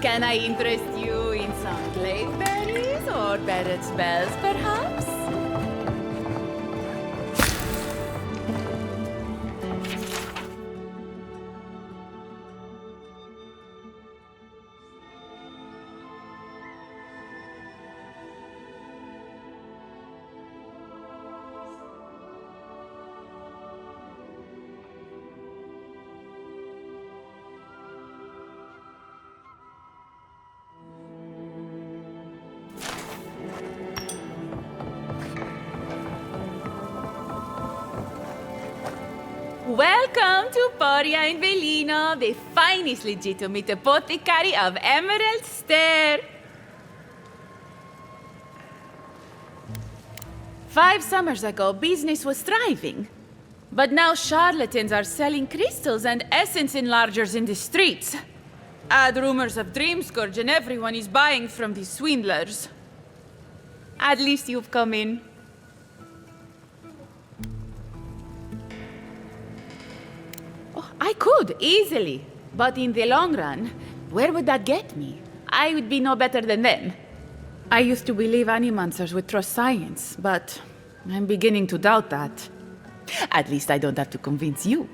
Can I interest you in some bladeberries or bedded spells, perhaps? Welcome to Poria in Velino, the finest legitimate apothecary of Emerald Stair. 5 summers ago, business was thriving. But now charlatans are selling crystals and essence enlargers in the streets. Add rumors of Dreamscourge and everyone is buying from these swindlers. At least you've come in. I could, easily. But in the long run, where would that get me? I would be no better than them. I used to believe animancers would trust science, but I'm beginning to doubt that. At least I don't have to convince you.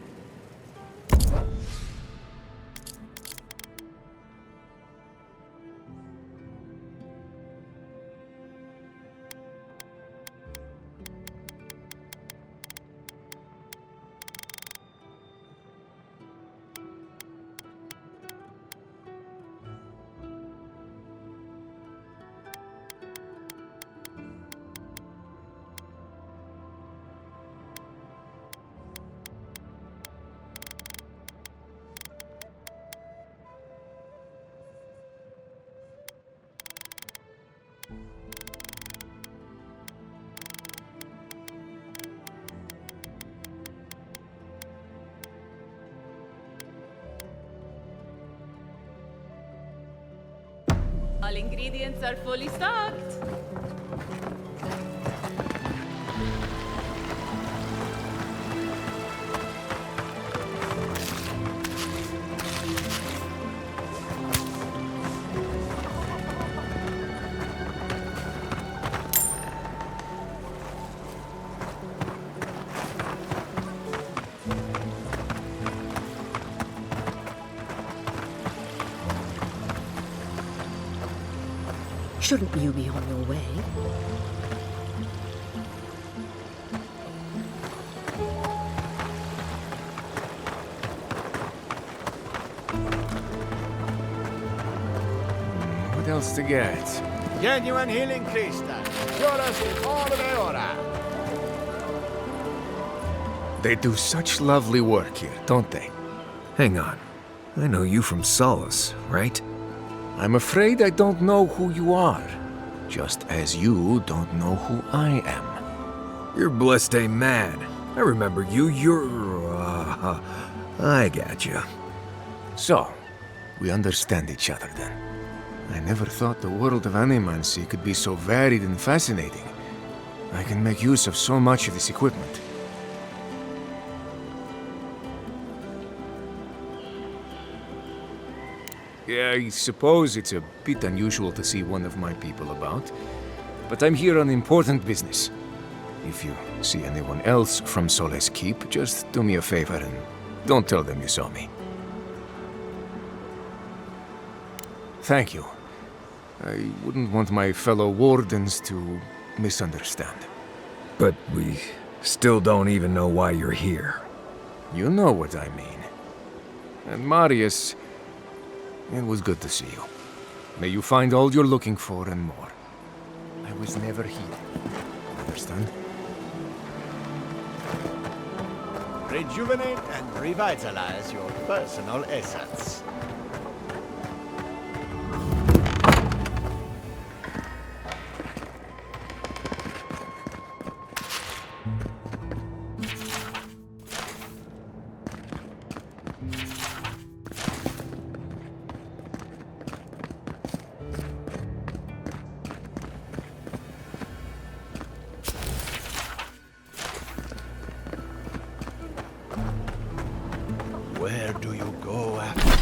All ingredients are fully stocked. Shouldn't you be on your way? What else to get? Genuine healing crystal. Cure us with all of Eora. They do such lovely work here, don't they? Hang on. I know you from Solace, right? I'm afraid I don't know who you are. Just as you don't know who I am. You're blessed a man. I remember you. I got you. So, we understand each other then. I never thought the world of animancy could be so varied and fascinating. I can make use of so much of this equipment. Yeah, I suppose it's a bit unusual to see one of my people about, but I'm here on important business. If you see anyone else from Solace Keep, just do me a favor and don't tell them you saw me. Thank you. I wouldn't want my fellow wardens to misunderstand. But we still don't even know why you're here. You know what I mean. And Marius, it was good to see you. May you find all you're looking for and more. I was never here. Understand? Rejuvenate and revitalize your personal essence. Where do you go after?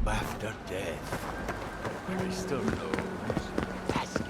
After death, crystal rose, basket.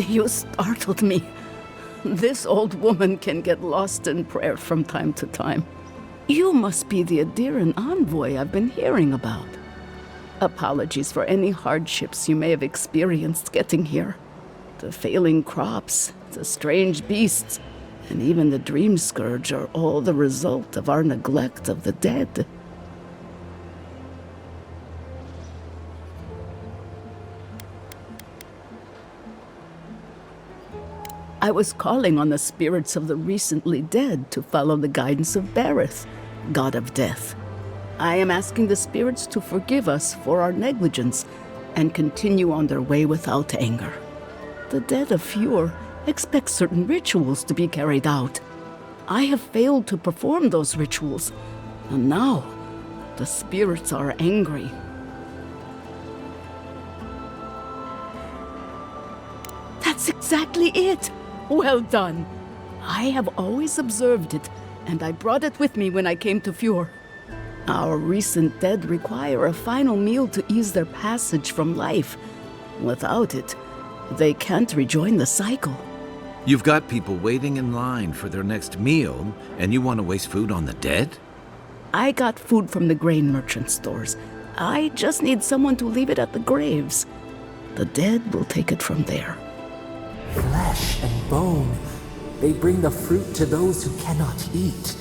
You startled me. This old woman can get lost in prayer from time to time. You must be the Aedyran envoy I've been hearing about. Apologies for any hardships you may have experienced getting here. The failing crops, the strange beasts, and even the dream scourge are all the result of our neglect of the dead. I was calling on the spirits of the recently dead to follow the guidance of Bareth, god of death. I am asking the spirits to forgive us for our negligence and continue on their way without anger. The dead of Fjord expect certain rituals to be carried out. I have failed to perform those rituals, and now the spirits are angry. That's exactly it! Well done. I have always observed it, and I brought it with me when I came to Fjord. Our recent dead require a final meal to ease their passage from life. Without it, they can't rejoin the cycle. You've got people waiting in line for their next meal, and you want to waste food on the dead? I got food from the grain merchant stores. I just need someone to leave it at the graves. The dead will take it from there. Flesh and bone, they bring the fruit to those who cannot eat.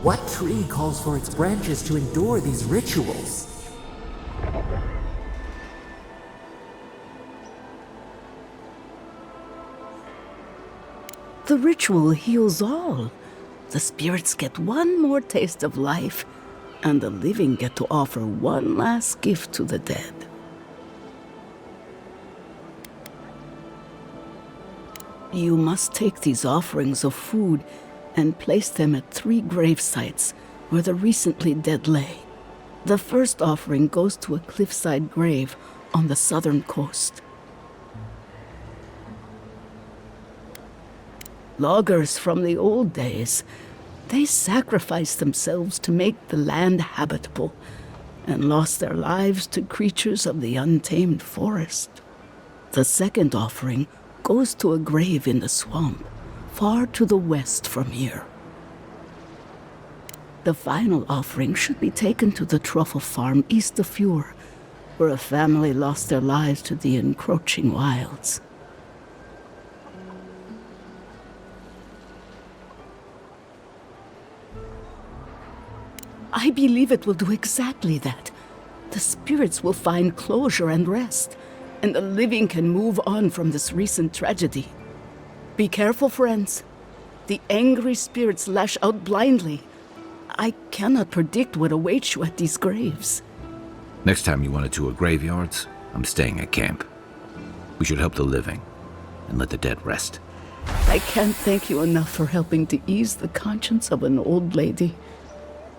What tree calls for its branches to endure these rituals? The ritual heals all. The spirits get one more taste of life, and the living get to offer one last gift to the dead. You must take these offerings of food and place them at 3 grave sites where the recently dead lay. The first offering goes to a cliffside grave on the southern coast. Loggers from the old days, they sacrificed themselves to make the land habitable and lost their lives to creatures of the untamed forest. The second offering goes to a grave in the swamp, far to the west from here. The final offering should be taken to the truffle farm east of Fjord, where a family lost their lives to the encroaching wilds. I believe it will do exactly that. The spirits will find closure and rest, and the living can move on from this recent tragedy. Be careful, friends. The angry spirits lash out blindly, I cannot predict what awaits you at these graves. Next time you want to tour graveyards, I'm staying at camp. We should help the living and let the dead rest. I can't thank you enough for helping to ease the conscience of an old lady.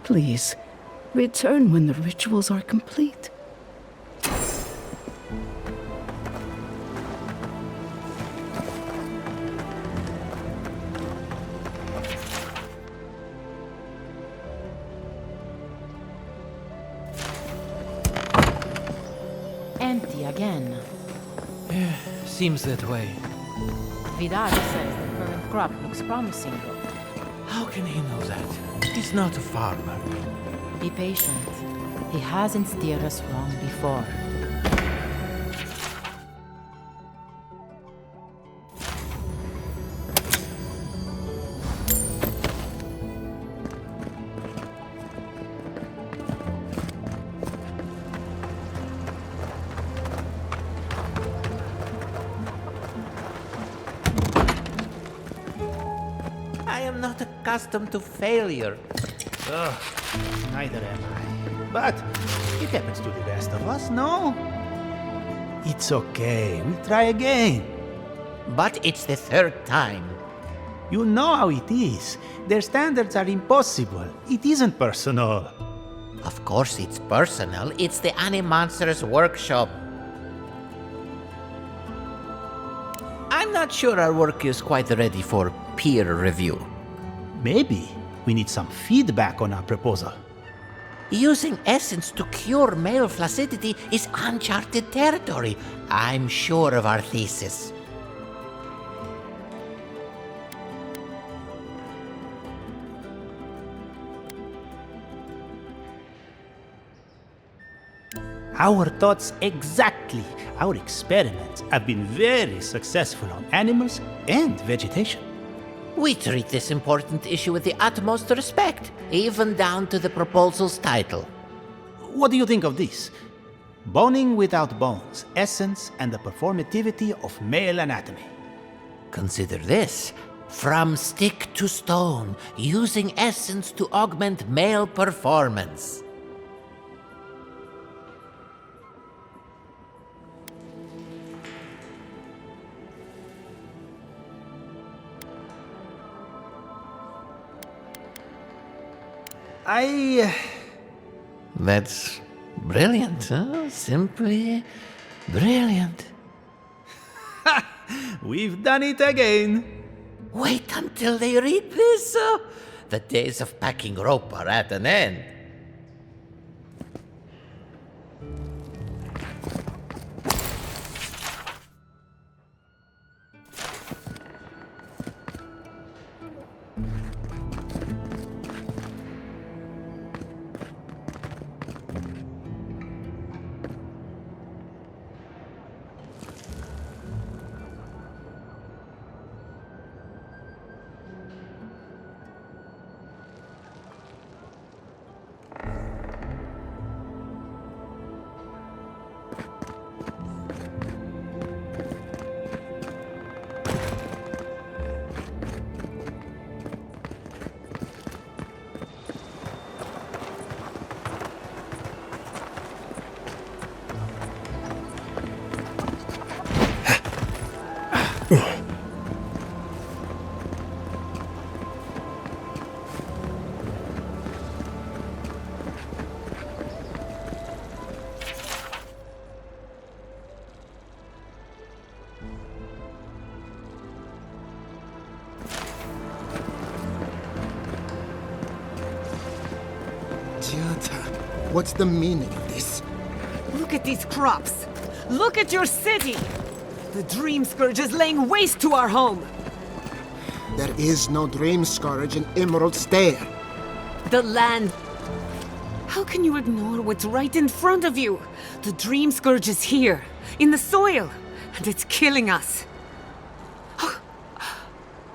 Please, return when the rituals are complete. Empty again. Seems that way. Vidal says the current crop looks promising. How can he know that? He's not a farmer. Be patient. He hasn't steered us wrong before. I am not accustomed to failure. Ugh, neither am I. But it happens to the best of us, no? It's okay, we'll try again. But it's the third time. You know how it is. Their standards are impossible. It isn't personal. Of course it's personal. It's the Animonster's workshop. I'm not sure our work is quite ready for peer review. Maybe we need some feedback on our proposal. Using essence to cure male flaccidity is uncharted territory. I'm sure of our thesis. Our thoughts exactly. Our experiments have been very successful on animals and vegetation. We treat this important issue with the utmost respect, even down to the proposal's title. What do you think of this? Boning without bones, essence and the performativity of male anatomy. Consider this. From stick to stone, using essence to augment male performance. That's brilliant, huh? Simply brilliant. We've done it again. Wait until they read this. The days of packing rope are at an end. What's the meaning of this? Look at these crops. Look at your city. The Dream Scourge is laying waste to our home. There is no Dream Scourge in Emerald Stair. The land. How can you ignore what's right in front of you? The Dream Scourge is here, in the soil, and it's killing us. Oh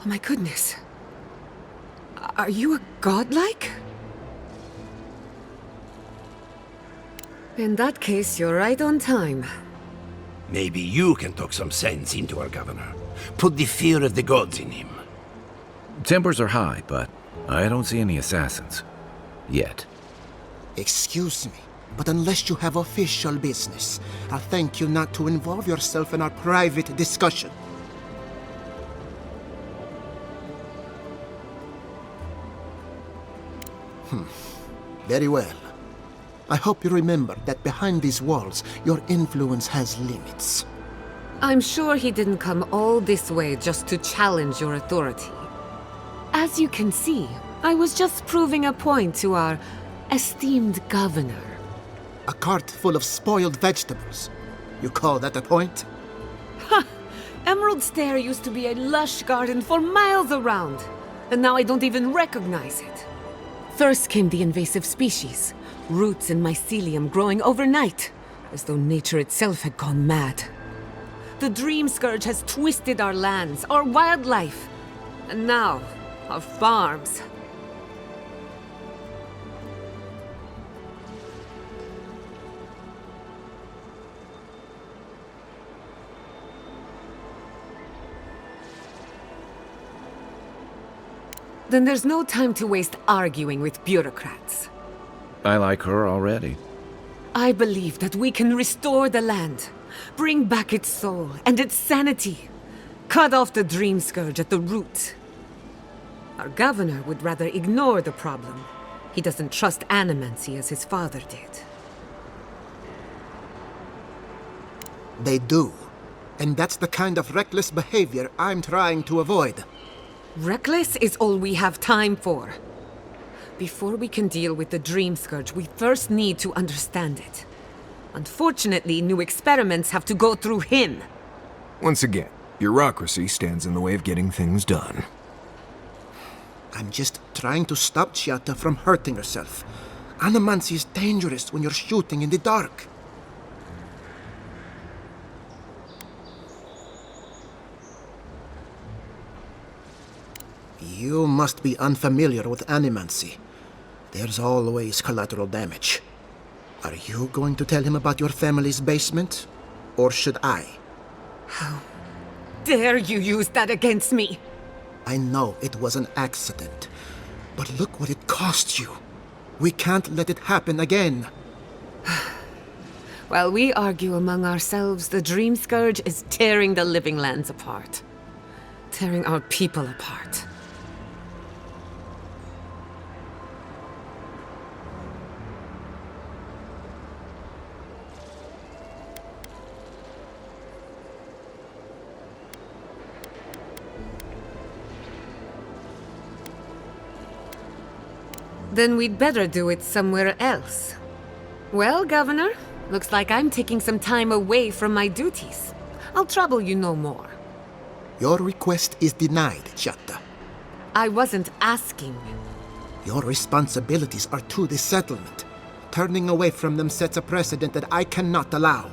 my goodness. Are you a godlike? In that case, you're right on time. Maybe you can talk some sense into our governor. Put the fear of the gods in him. Tempers are high, but I don't see any assassins. Yet. Excuse me, but unless you have official business, I'll thank you not to involve yourself in our private discussion. Very well. I hope you remember that behind these walls, your influence has limits. I'm sure he didn't come all this way just to challenge your authority. As you can see, I was just proving a point to our esteemed governor. A cart full of spoiled vegetables. You call that a point? Ha! Emerald Stair used to be a lush garden for miles around, and now I don't even recognize it. First came the invasive species, roots and mycelium growing overnight, as though nature itself had gone mad. The Dream Scourge has twisted our lands, our wildlife, and now, our farms. Then there's no time to waste arguing with bureaucrats. I like her already. I believe that we can restore the land, bring back its soul and its sanity, cut off the Dream Scourge at the root. Our governor would rather ignore the problem. He doesn't trust animancy as his father did. They do. And that's the kind of reckless behavior I'm trying to avoid. Reckless is all we have time for. Before we can deal with the Dream Scourge, we first need to understand it. Unfortunately, new experiments have to go through him. Once again, bureaucracy stands in the way of getting things done. I'm just trying to stop Chiata from hurting herself. Animancy is dangerous when you're shooting in the dark. You must be unfamiliar with animancy. There's always collateral damage. Are you going to tell him about your family's basement? Or should I? How dare you use that against me? I know it was an accident, but look what it cost you. We can't let it happen again. While we argue among ourselves, the Dream Scourge is tearing the living lands apart. Tearing our people apart. Then we'd better do it somewhere else. Well, Governor, looks like I'm taking some time away from my duties. I'll trouble you no more. Your request is denied, Chiata. I wasn't asking. Your responsibilities are to the settlement. Turning away from them sets a precedent that I cannot allow.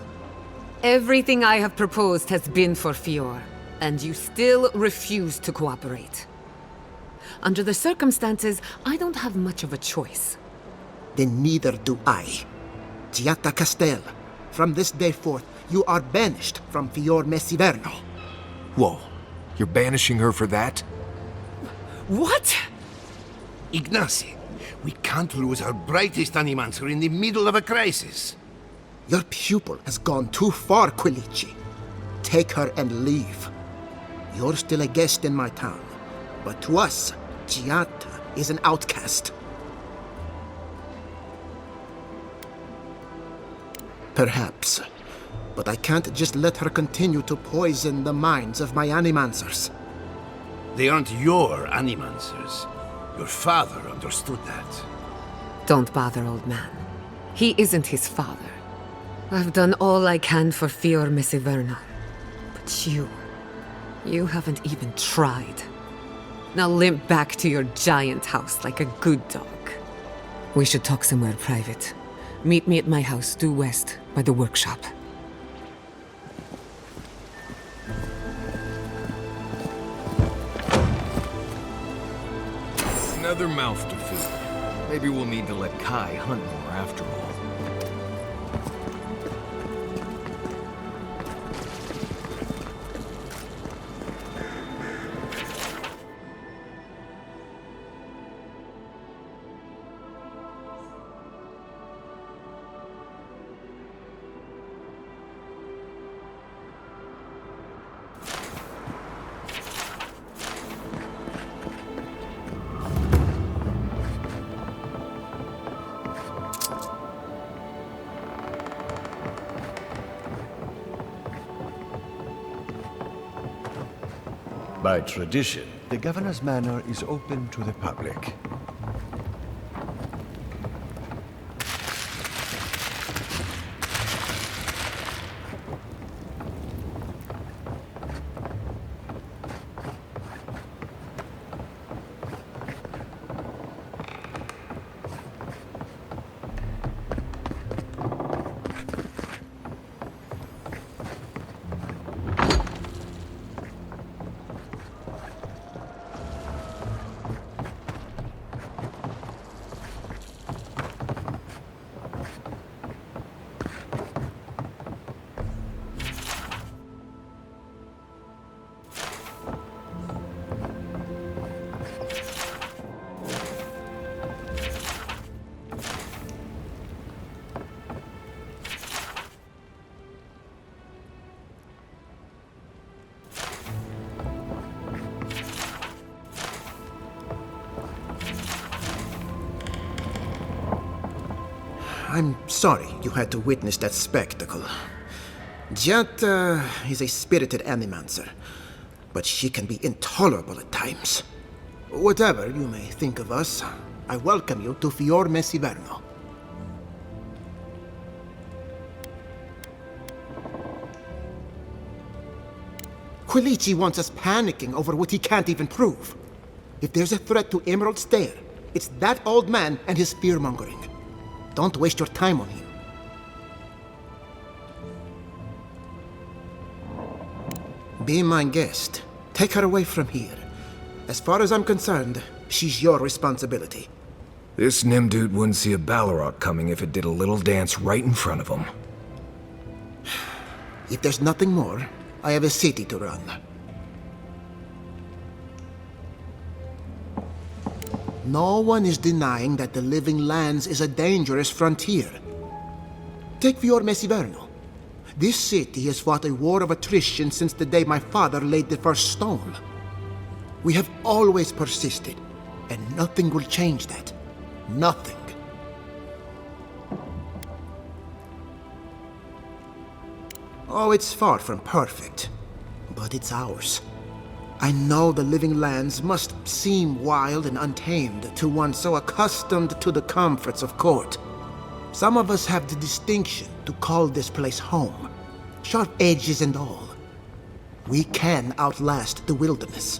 Everything I have proposed has been for Fior, and you still refuse to cooperate. Under the circumstances, I don't have much of a choice. Then neither do I. Chiata Castel, from this day forth, you are banished from Fior Mesiverno. Whoa, you're banishing her for that? What? Ignacy, we can't lose our brightest animancer in the middle of a crisis. Your pupil has gone too far, Quilici. Take her and leave. You're still a guest in my town, but to us, Chiata is an outcast. Perhaps, but I can't just let her continue to poison the minds of my animancers. They aren't your animancers. Your father understood that. Don't bother, old man. He isn't his father. I've done all I can for Fior Mesiverno. But you haven't even tried. Now limp back to your giant house like a good dog. We should talk somewhere private. Meet me at my house due west, by the workshop. Another mouth to feed. Maybe we'll need to let Kai hunt more after all. By tradition, the governor's manor is open to the public. I'm sorry you had to witness that spectacle. Giatta is a spirited animancer, but she can be intolerable at times. Whatever you may think of us, I welcome you to Fior Mesiverno. Quilici wants us panicking over what he can't even prove. If there's a threat to Emerald Stair, it's that old man and his fear-mongering. Don't waste your time on him. Be my guest. Take her away from here. As far as I'm concerned, she's your responsibility. This Nimdude wouldn't see a Balrog coming if it did a little dance right in front of him. If there's nothing more, I have a city to run. No one is denying that the Living Lands is a dangerous frontier. Take Fior Mesiverno. This city has fought a war of attrition since the day my father laid the first stone. We have always persisted, and nothing will change that. Nothing. Oh, it's far from perfect, but it's ours. I know the Living Lands must seem wild and untamed to one so accustomed to the comforts of court. Some of us have the distinction to call this place home, sharp edges and all. We can outlast the wilderness.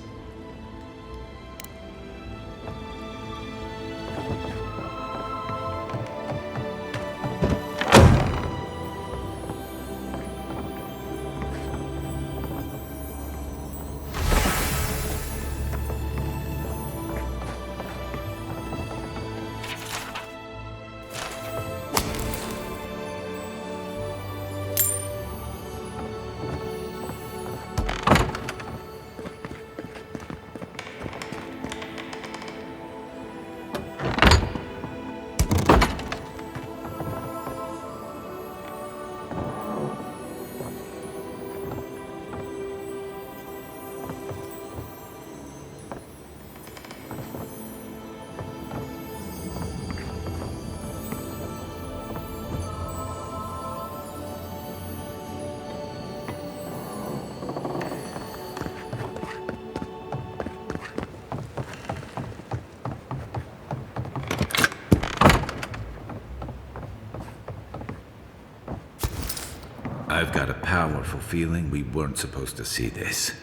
I've got a powerful feeling we weren't supposed to see this.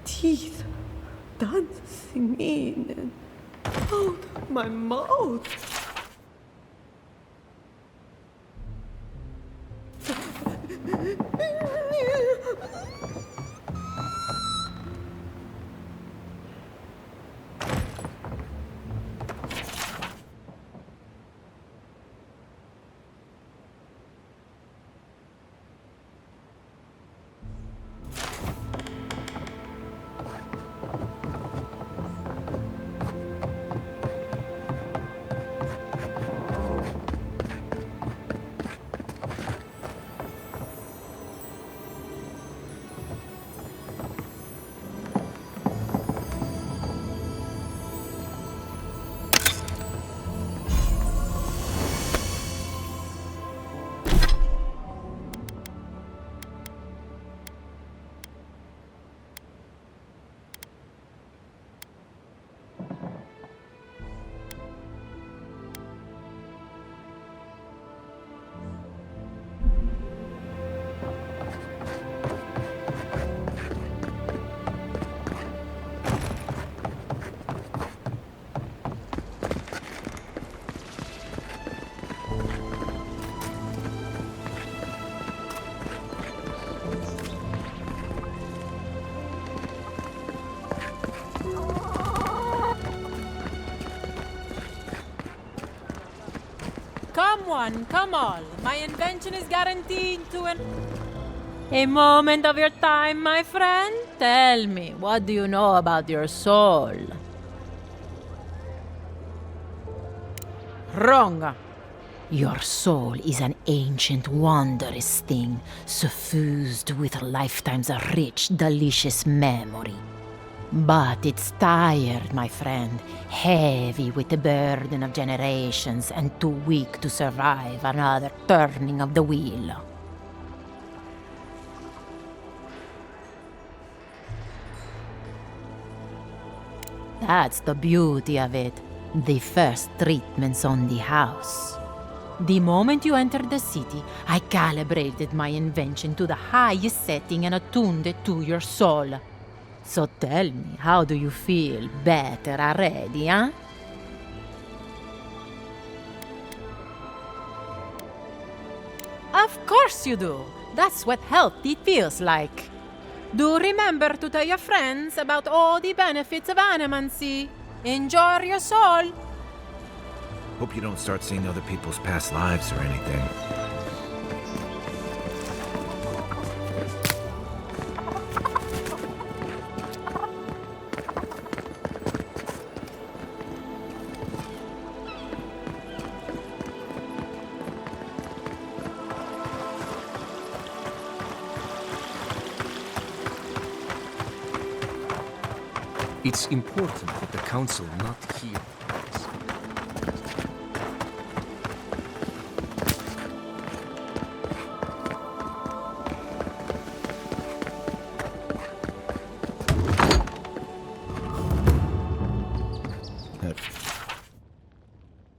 Teeth dancing in and out of my mouth. Someone, come on. My invention is guaranteed to a moment of your time, my friend. Tell me, what do you know about your soul? Wrong. Your soul is an ancient, wondrous thing, suffused with lifetimes of rich, delicious memory. But it's tired, my friend, heavy with the burden of generations and too weak to survive another turning of the wheel. That's the beauty of it. The first treatments on the house. The moment you entered the city, I calibrated my invention to the highest setting and attuned it to your soul. So tell me, how do you feel? Better already, huh? Of course you do. That's what healthy feels like. Do remember to tell your friends about all the benefits of animancy. Enjoy your soul. Hope you don't start seeing other people's past lives or anything. It's important that the council not hear.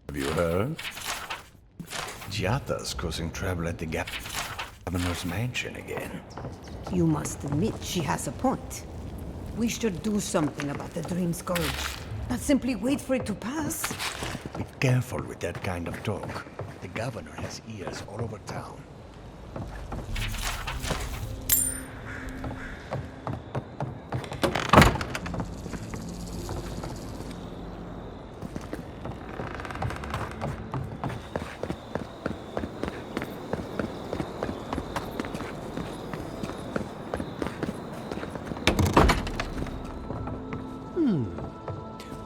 Have you heard? Giata's causing trouble at the governor's mansion again. You must admit she has a point. We should do something about the Dream Scourge. Not simply wait for it to pass. Be careful with that kind of talk. The governor has ears all over town.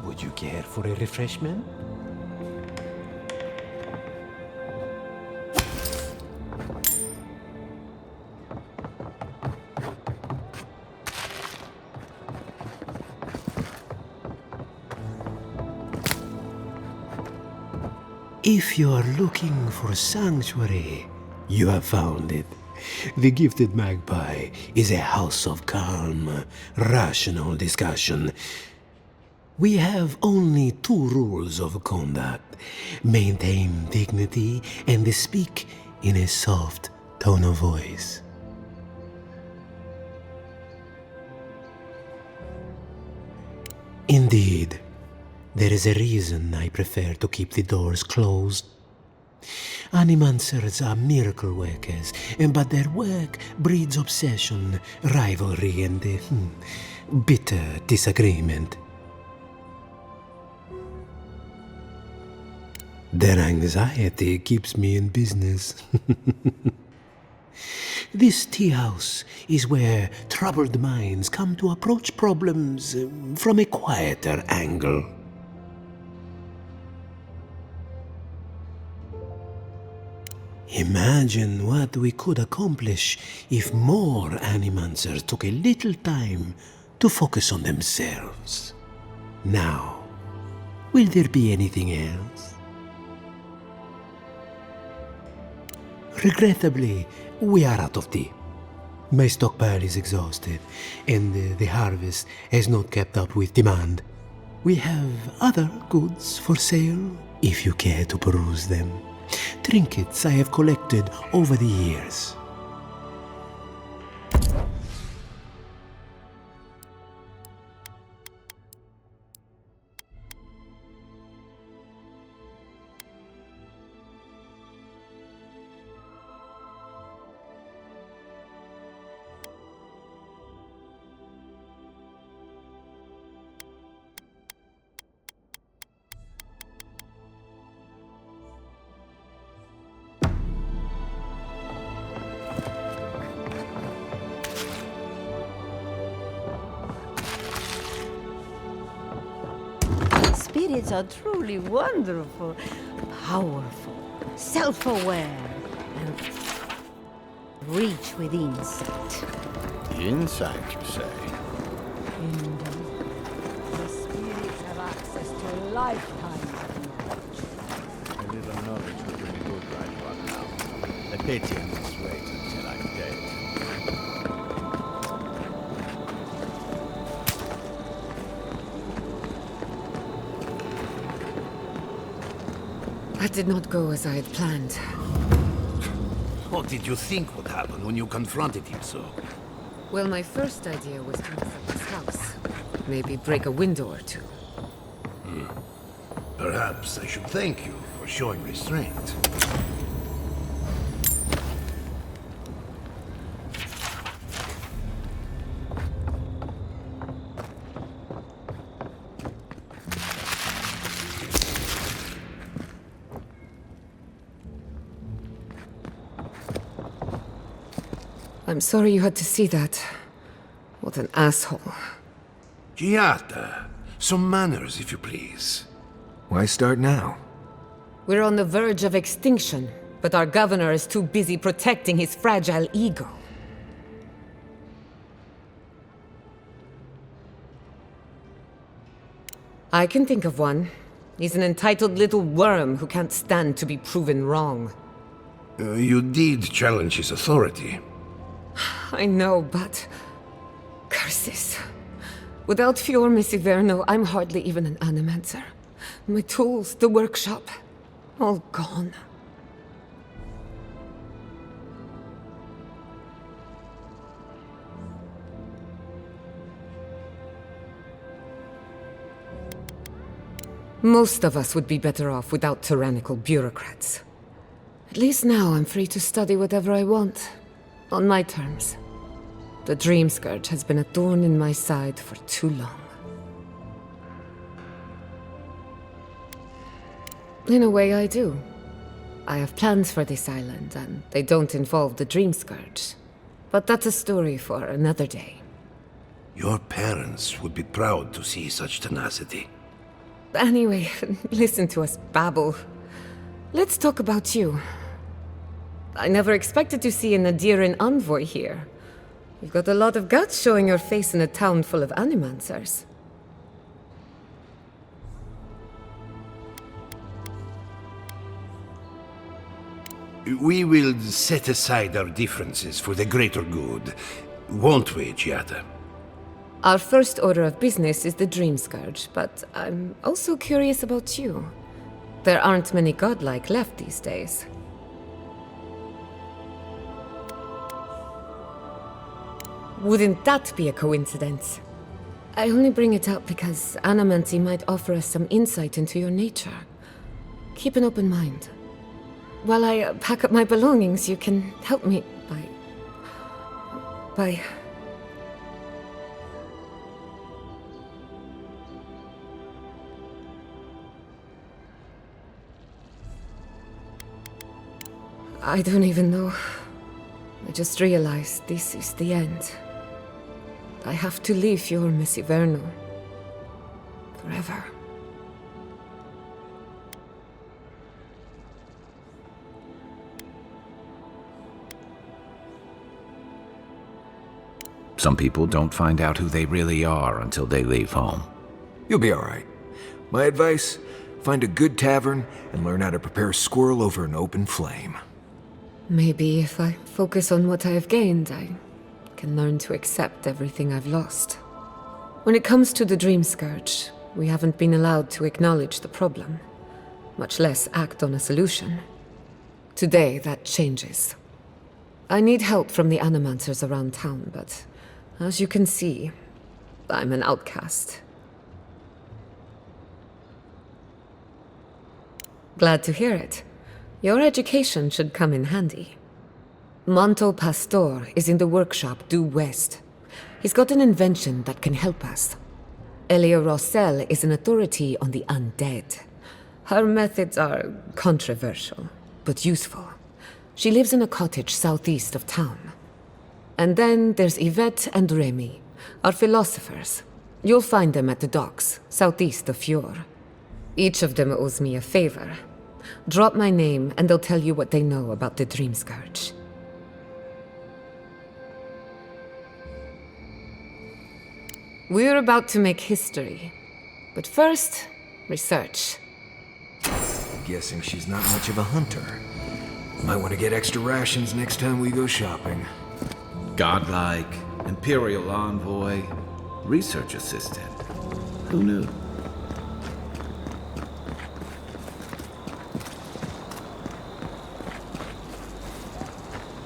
Would you care for a refreshment? If you are looking for sanctuary, you have found it. The Gifted Magpie is a house of calm, rational discussion. We have only 2 rules of conduct. Maintain dignity and speak in a soft tone of voice. Indeed, there is a reason I prefer to keep the doors closed. Animancers are miracle workers, but their work breeds obsession, rivalry, and bitter disagreement. Their anxiety keeps me in business. This tea house is where troubled minds come to approach problems from a quieter angle. Imagine what we could accomplish if more animancers took a little time to focus on themselves. Now, will there be anything else? Regrettably, we are out of tea. My stockpile is exhausted, and the harvest has not kept up with demand. We have other goods for sale, if you care to peruse them. Trinkets I have collected over the years. spirits are truly wonderful, powerful, self-aware, and reach with insight. Insight, you say? Indeed. The spirits have access to a lifetime of knowledge. A little knowledge would do me good right about now. The pity I must wait until I'm dead. That did not go as I had planned. What did you think would happen when you confronted him so? Well, my first idea was to infect his house. Maybe break a window or two. Perhaps I should thank you for showing restraint. I'm sorry you had to see that. What an asshole. Giata, some manners, if you please. Why start now? We're on the verge of extinction, but our governor is too busy protecting his fragile ego. I can think of one. He's an entitled little worm who can't stand to be proven wrong. You did challenge his authority. I know, but... curses. Without Fior Misiverno, I'm hardly even an animancer. My tools, the workshop, all gone. Most of us would be better off without tyrannical bureaucrats. At least now I'm free to study whatever I want. On my terms. The Dream Scourge has been a thorn in my side for too long. In a way, I do. I have plans for this island, and they don't involve the Dream Scourge. But that's a story for another day. Your parents would be proud to see such tenacity. Anyway, listen to us babble. Let's talk about you. I never expected to see an Aedyran envoy here. You've got a lot of guts showing your face in a town full of animancers. We will set aside our differences for the greater good, won't we, Giata? Our first order of business is the Dream Scourge, but I'm also curious about you. There aren't many godlike left these days. Wouldn't that be a coincidence? I only bring it up because Anamancy might offer us some insight into your nature. Keep an open mind. While I pack up my belongings, you can help me by... I don't even know. I just realized this is the end. I have to leave Fior Misiverno. Forever. Some people don't find out who they really are until they leave home. You'll be all right. My advice, find a good tavern and learn how to prepare a squirrel over an open flame. Maybe if I focus on what I have gained, I can learn to accept everything I've lost. When it comes to the Dream Scourge, we haven't been allowed to acknowledge the problem, much less act on a solution. Today, that changes. I need help from the animancers around town, but as you can see, I'm an outcast. Glad to hear it. Your education should come in handy. Monto Pastor is in the workshop due west. He's got an invention that can help us. Elia Rossell is an authority on the undead. Her methods are controversial, but useful. She lives in a cottage southeast of town. And then there's Yvette and Remy, our philosophers. You'll find them at the docks, southeast of Fior. Each of them owes me a favor. Drop my name, and they'll tell you what they know about the Dream Scourge. We're about to make history. But first, research. Guessing she's not much of a hunter. Might want to get extra rations next time we go shopping. Godlike, Imperial envoy, research assistant. Who knew?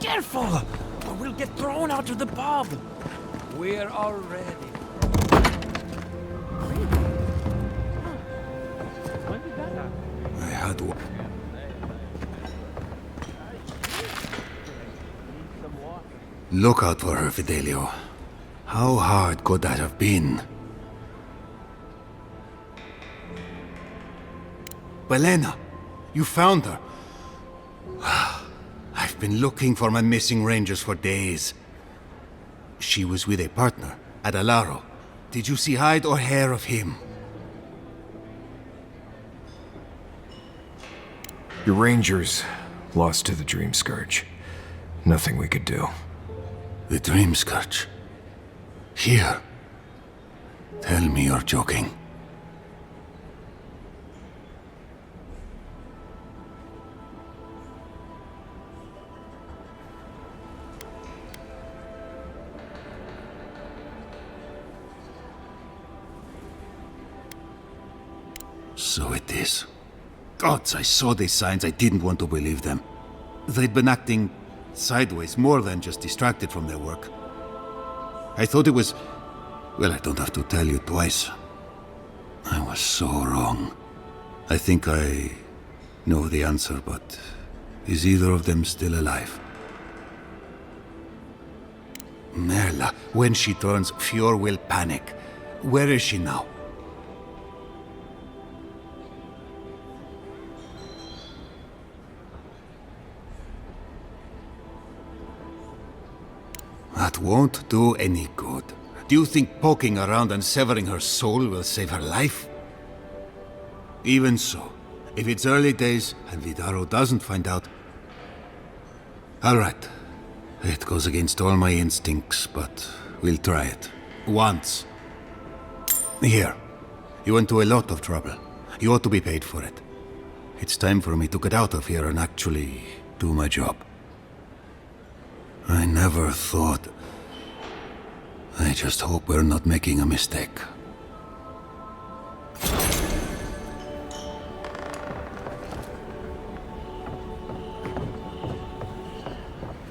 Careful! Or we'll get thrown out of the pub! We're all ready. I had one. Look out for her, Fidelio. How hard could that have been? Belena, you found her. I've been looking for my missing rangers for days. She was with a partner at Alaro. Did you see hide or hair of him? Your rangers lost to the Dream Scourge. Nothing we could do. The Dream Scourge? Here? Tell me you're joking. So it is. Gods, I saw these signs. I didn't want to believe them. They'd been acting sideways, more than just distracted from their work. I thought it was... Well, I don't have to tell you twice. I was so wrong. I think I know the answer, but is either of them still alive? Merla, when she turns, Fjord will panic. Where is she now? That won't do any good. Do you think poking around and severing her soul will save her life? Even so, if it's early days and Vidaro doesn't find out... Alright. It goes against all my instincts, but we'll try it. Once. Here. You went to a lot of trouble. You ought to be paid for it. It's time for me to get out of here and actually do my job. I never thought... I just hope we're not making a mistake.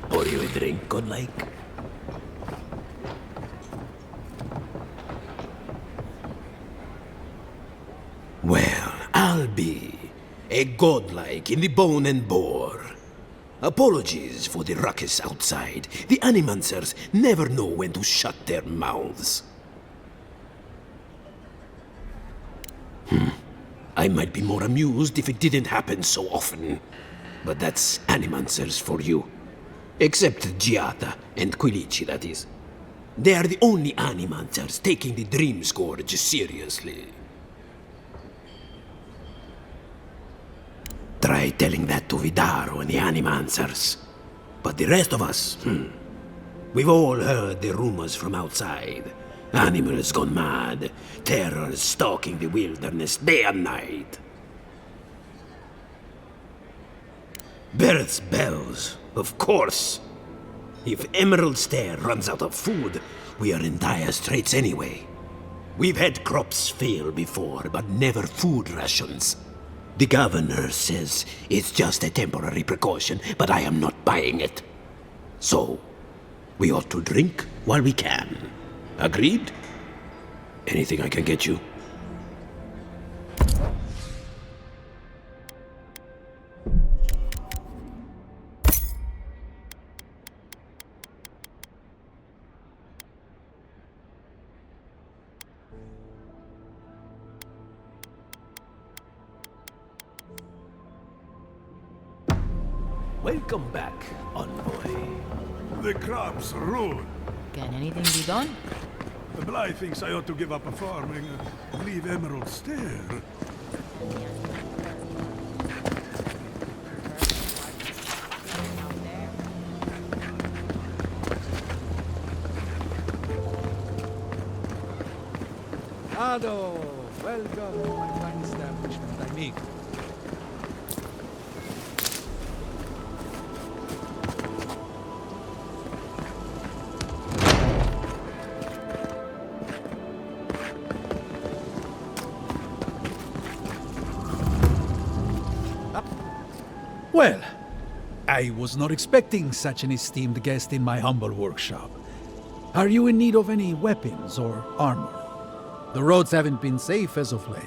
Pour you a drink, godlike? Well, I'll be a godlike in the bone and bore. Apologies for the ruckus outside. The animancers never know when to shut their mouths. I might be more amused if it didn't happen so often. But that's animancers for you. Except Giata and Quilici, that is. They are the only animancers taking the Dream Scourge seriously. Try telling that to Vidaro and the Animancers. But the rest of us, we've all heard the rumors from outside. Animals gone mad, terror stalking the wilderness day and night. Bereth's bells, of course. If Emerald Stair runs out of food, we are in dire straits anyway. We've had crops fail before, but never food rations. The governor says it's just a temporary precaution, but I am not buying it. So, we ought to drink while we can. Agreed? Anything I can get you? Welcome back, envoy. The crops rule. Can anything be done? Bly thinks I ought to give up farming, leave Emerald Stair. Ado, welcome to my fine establishment, amigo. Well, I was not expecting such an esteemed guest in my humble workshop. Are you in need of any weapons or armor? The roads haven't been safe as of late.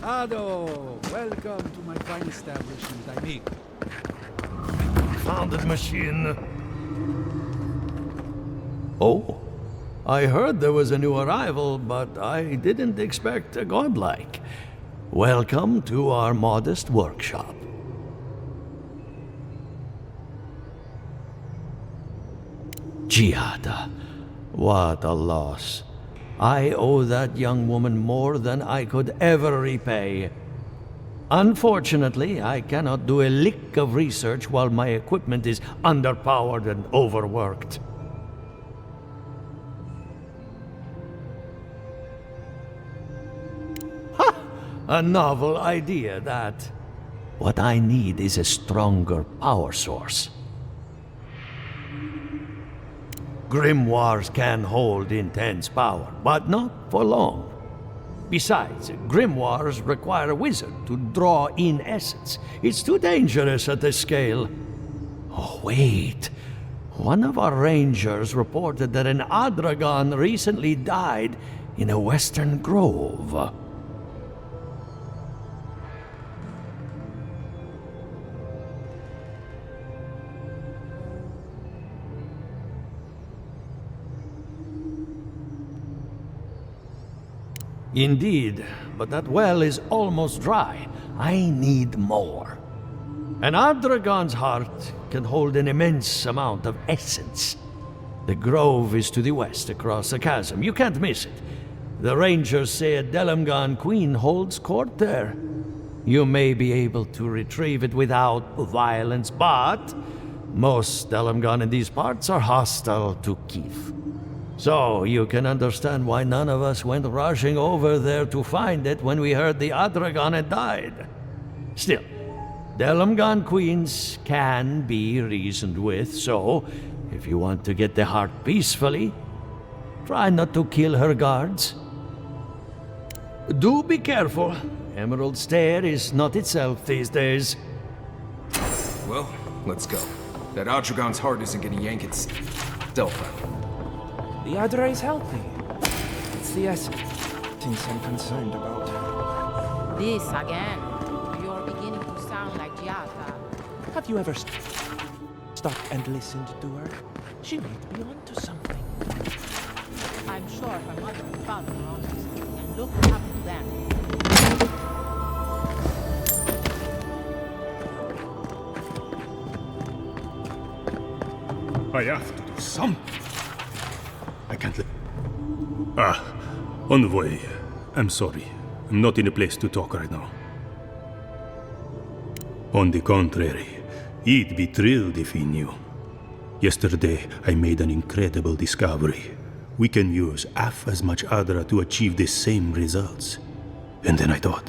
Ado, welcome to my fine establishment, amigo. Found the machine. Oh, I heard there was a new arrival, but I didn't expect a godlike. Welcome to our modest workshop. Giada, what a loss. I owe that young woman more than I could ever repay. Unfortunately, I cannot do a lick of research while my equipment is underpowered and overworked. Ha! A novel idea, that. What I need is a stronger power source. Grimoires can hold intense power, but not for long. Besides, grimoires require a wizard to draw in essence. It's too dangerous at this scale. Oh, wait. One of our rangers reported that an Adragon recently died in a western grove. Indeed, but that well is almost dry. I need more. An Adragon's heart can hold an immense amount of essence. The grove is to the west, across the chasm. You can't miss it. The rangers say a Delamgan queen holds court there. You may be able to retrieve it without violence, but most Delamgan in these parts are hostile to Keith. So, you can understand why none of us went rushing over there to find it when we heard the Adragon had died. Still, Delamgan queens can be reasoned with, so if you want to get the heart peacefully, try not to kill her guards. Do be careful. Emerald Stair is not itself these days. Well, let's go. That Adragon's heart isn't gonna yank itself out. The Aedyr is healthy. It's the essence I'm concerned about. This again. You're beginning to sound like Giada. Have you ever stopped and listened to her? She might be onto something. I'm sure her mother and father are onto something, and look what happened to them. I have to do something. I can't let... Envoy. I'm sorry. I'm not in a place to talk right now. On the contrary, he'd be thrilled if he knew. Yesterday, I made an incredible discovery. We can use half as much Adra to achieve the same results. And then I thought,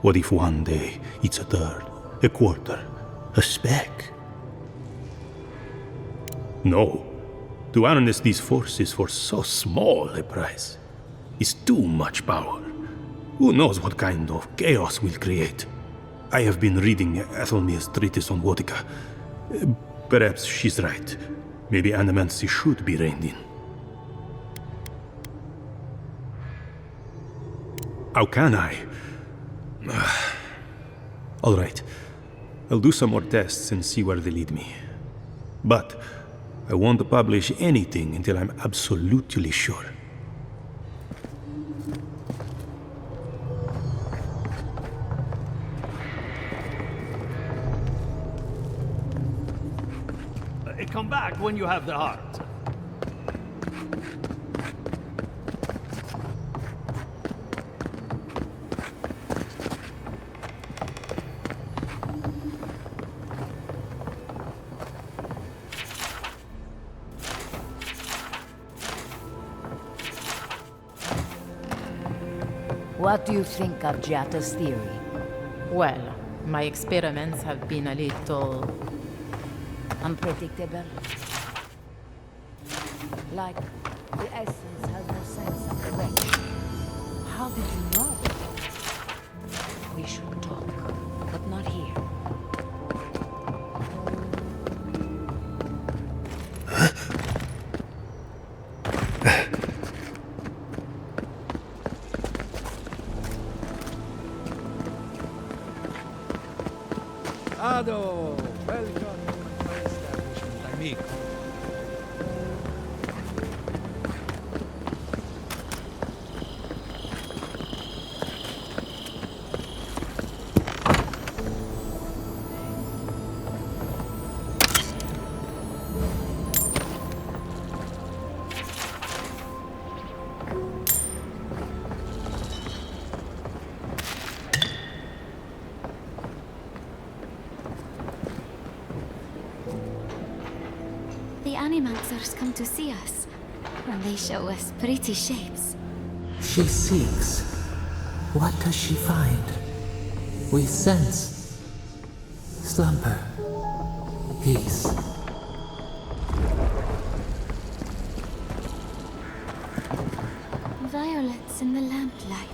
what if one day it's a third, a quarter, a speck? No. To harness these forces for so small a price is too much power. Who knows what kind of chaos we'll create? I have been reading Athelmir's treatise on Wotica. Perhaps she's right. Maybe animancy should be reined in. How can I? All right. I'll do some more tests and see where they lead me. But I won't publish anything until I'm absolutely sure. Come back when you have the heart. What do you think of Giatta's theory? Well, my experiments have been a little... unpredictable? Like, the essence has no sense of direction. How did you know? We should talk, but not here. Ado, welcome to my establishment, amigo. The animancers come to see us, and they show us pretty shapes. She seeks. What does she find? We sense slumber, peace. Violets in the lamplight.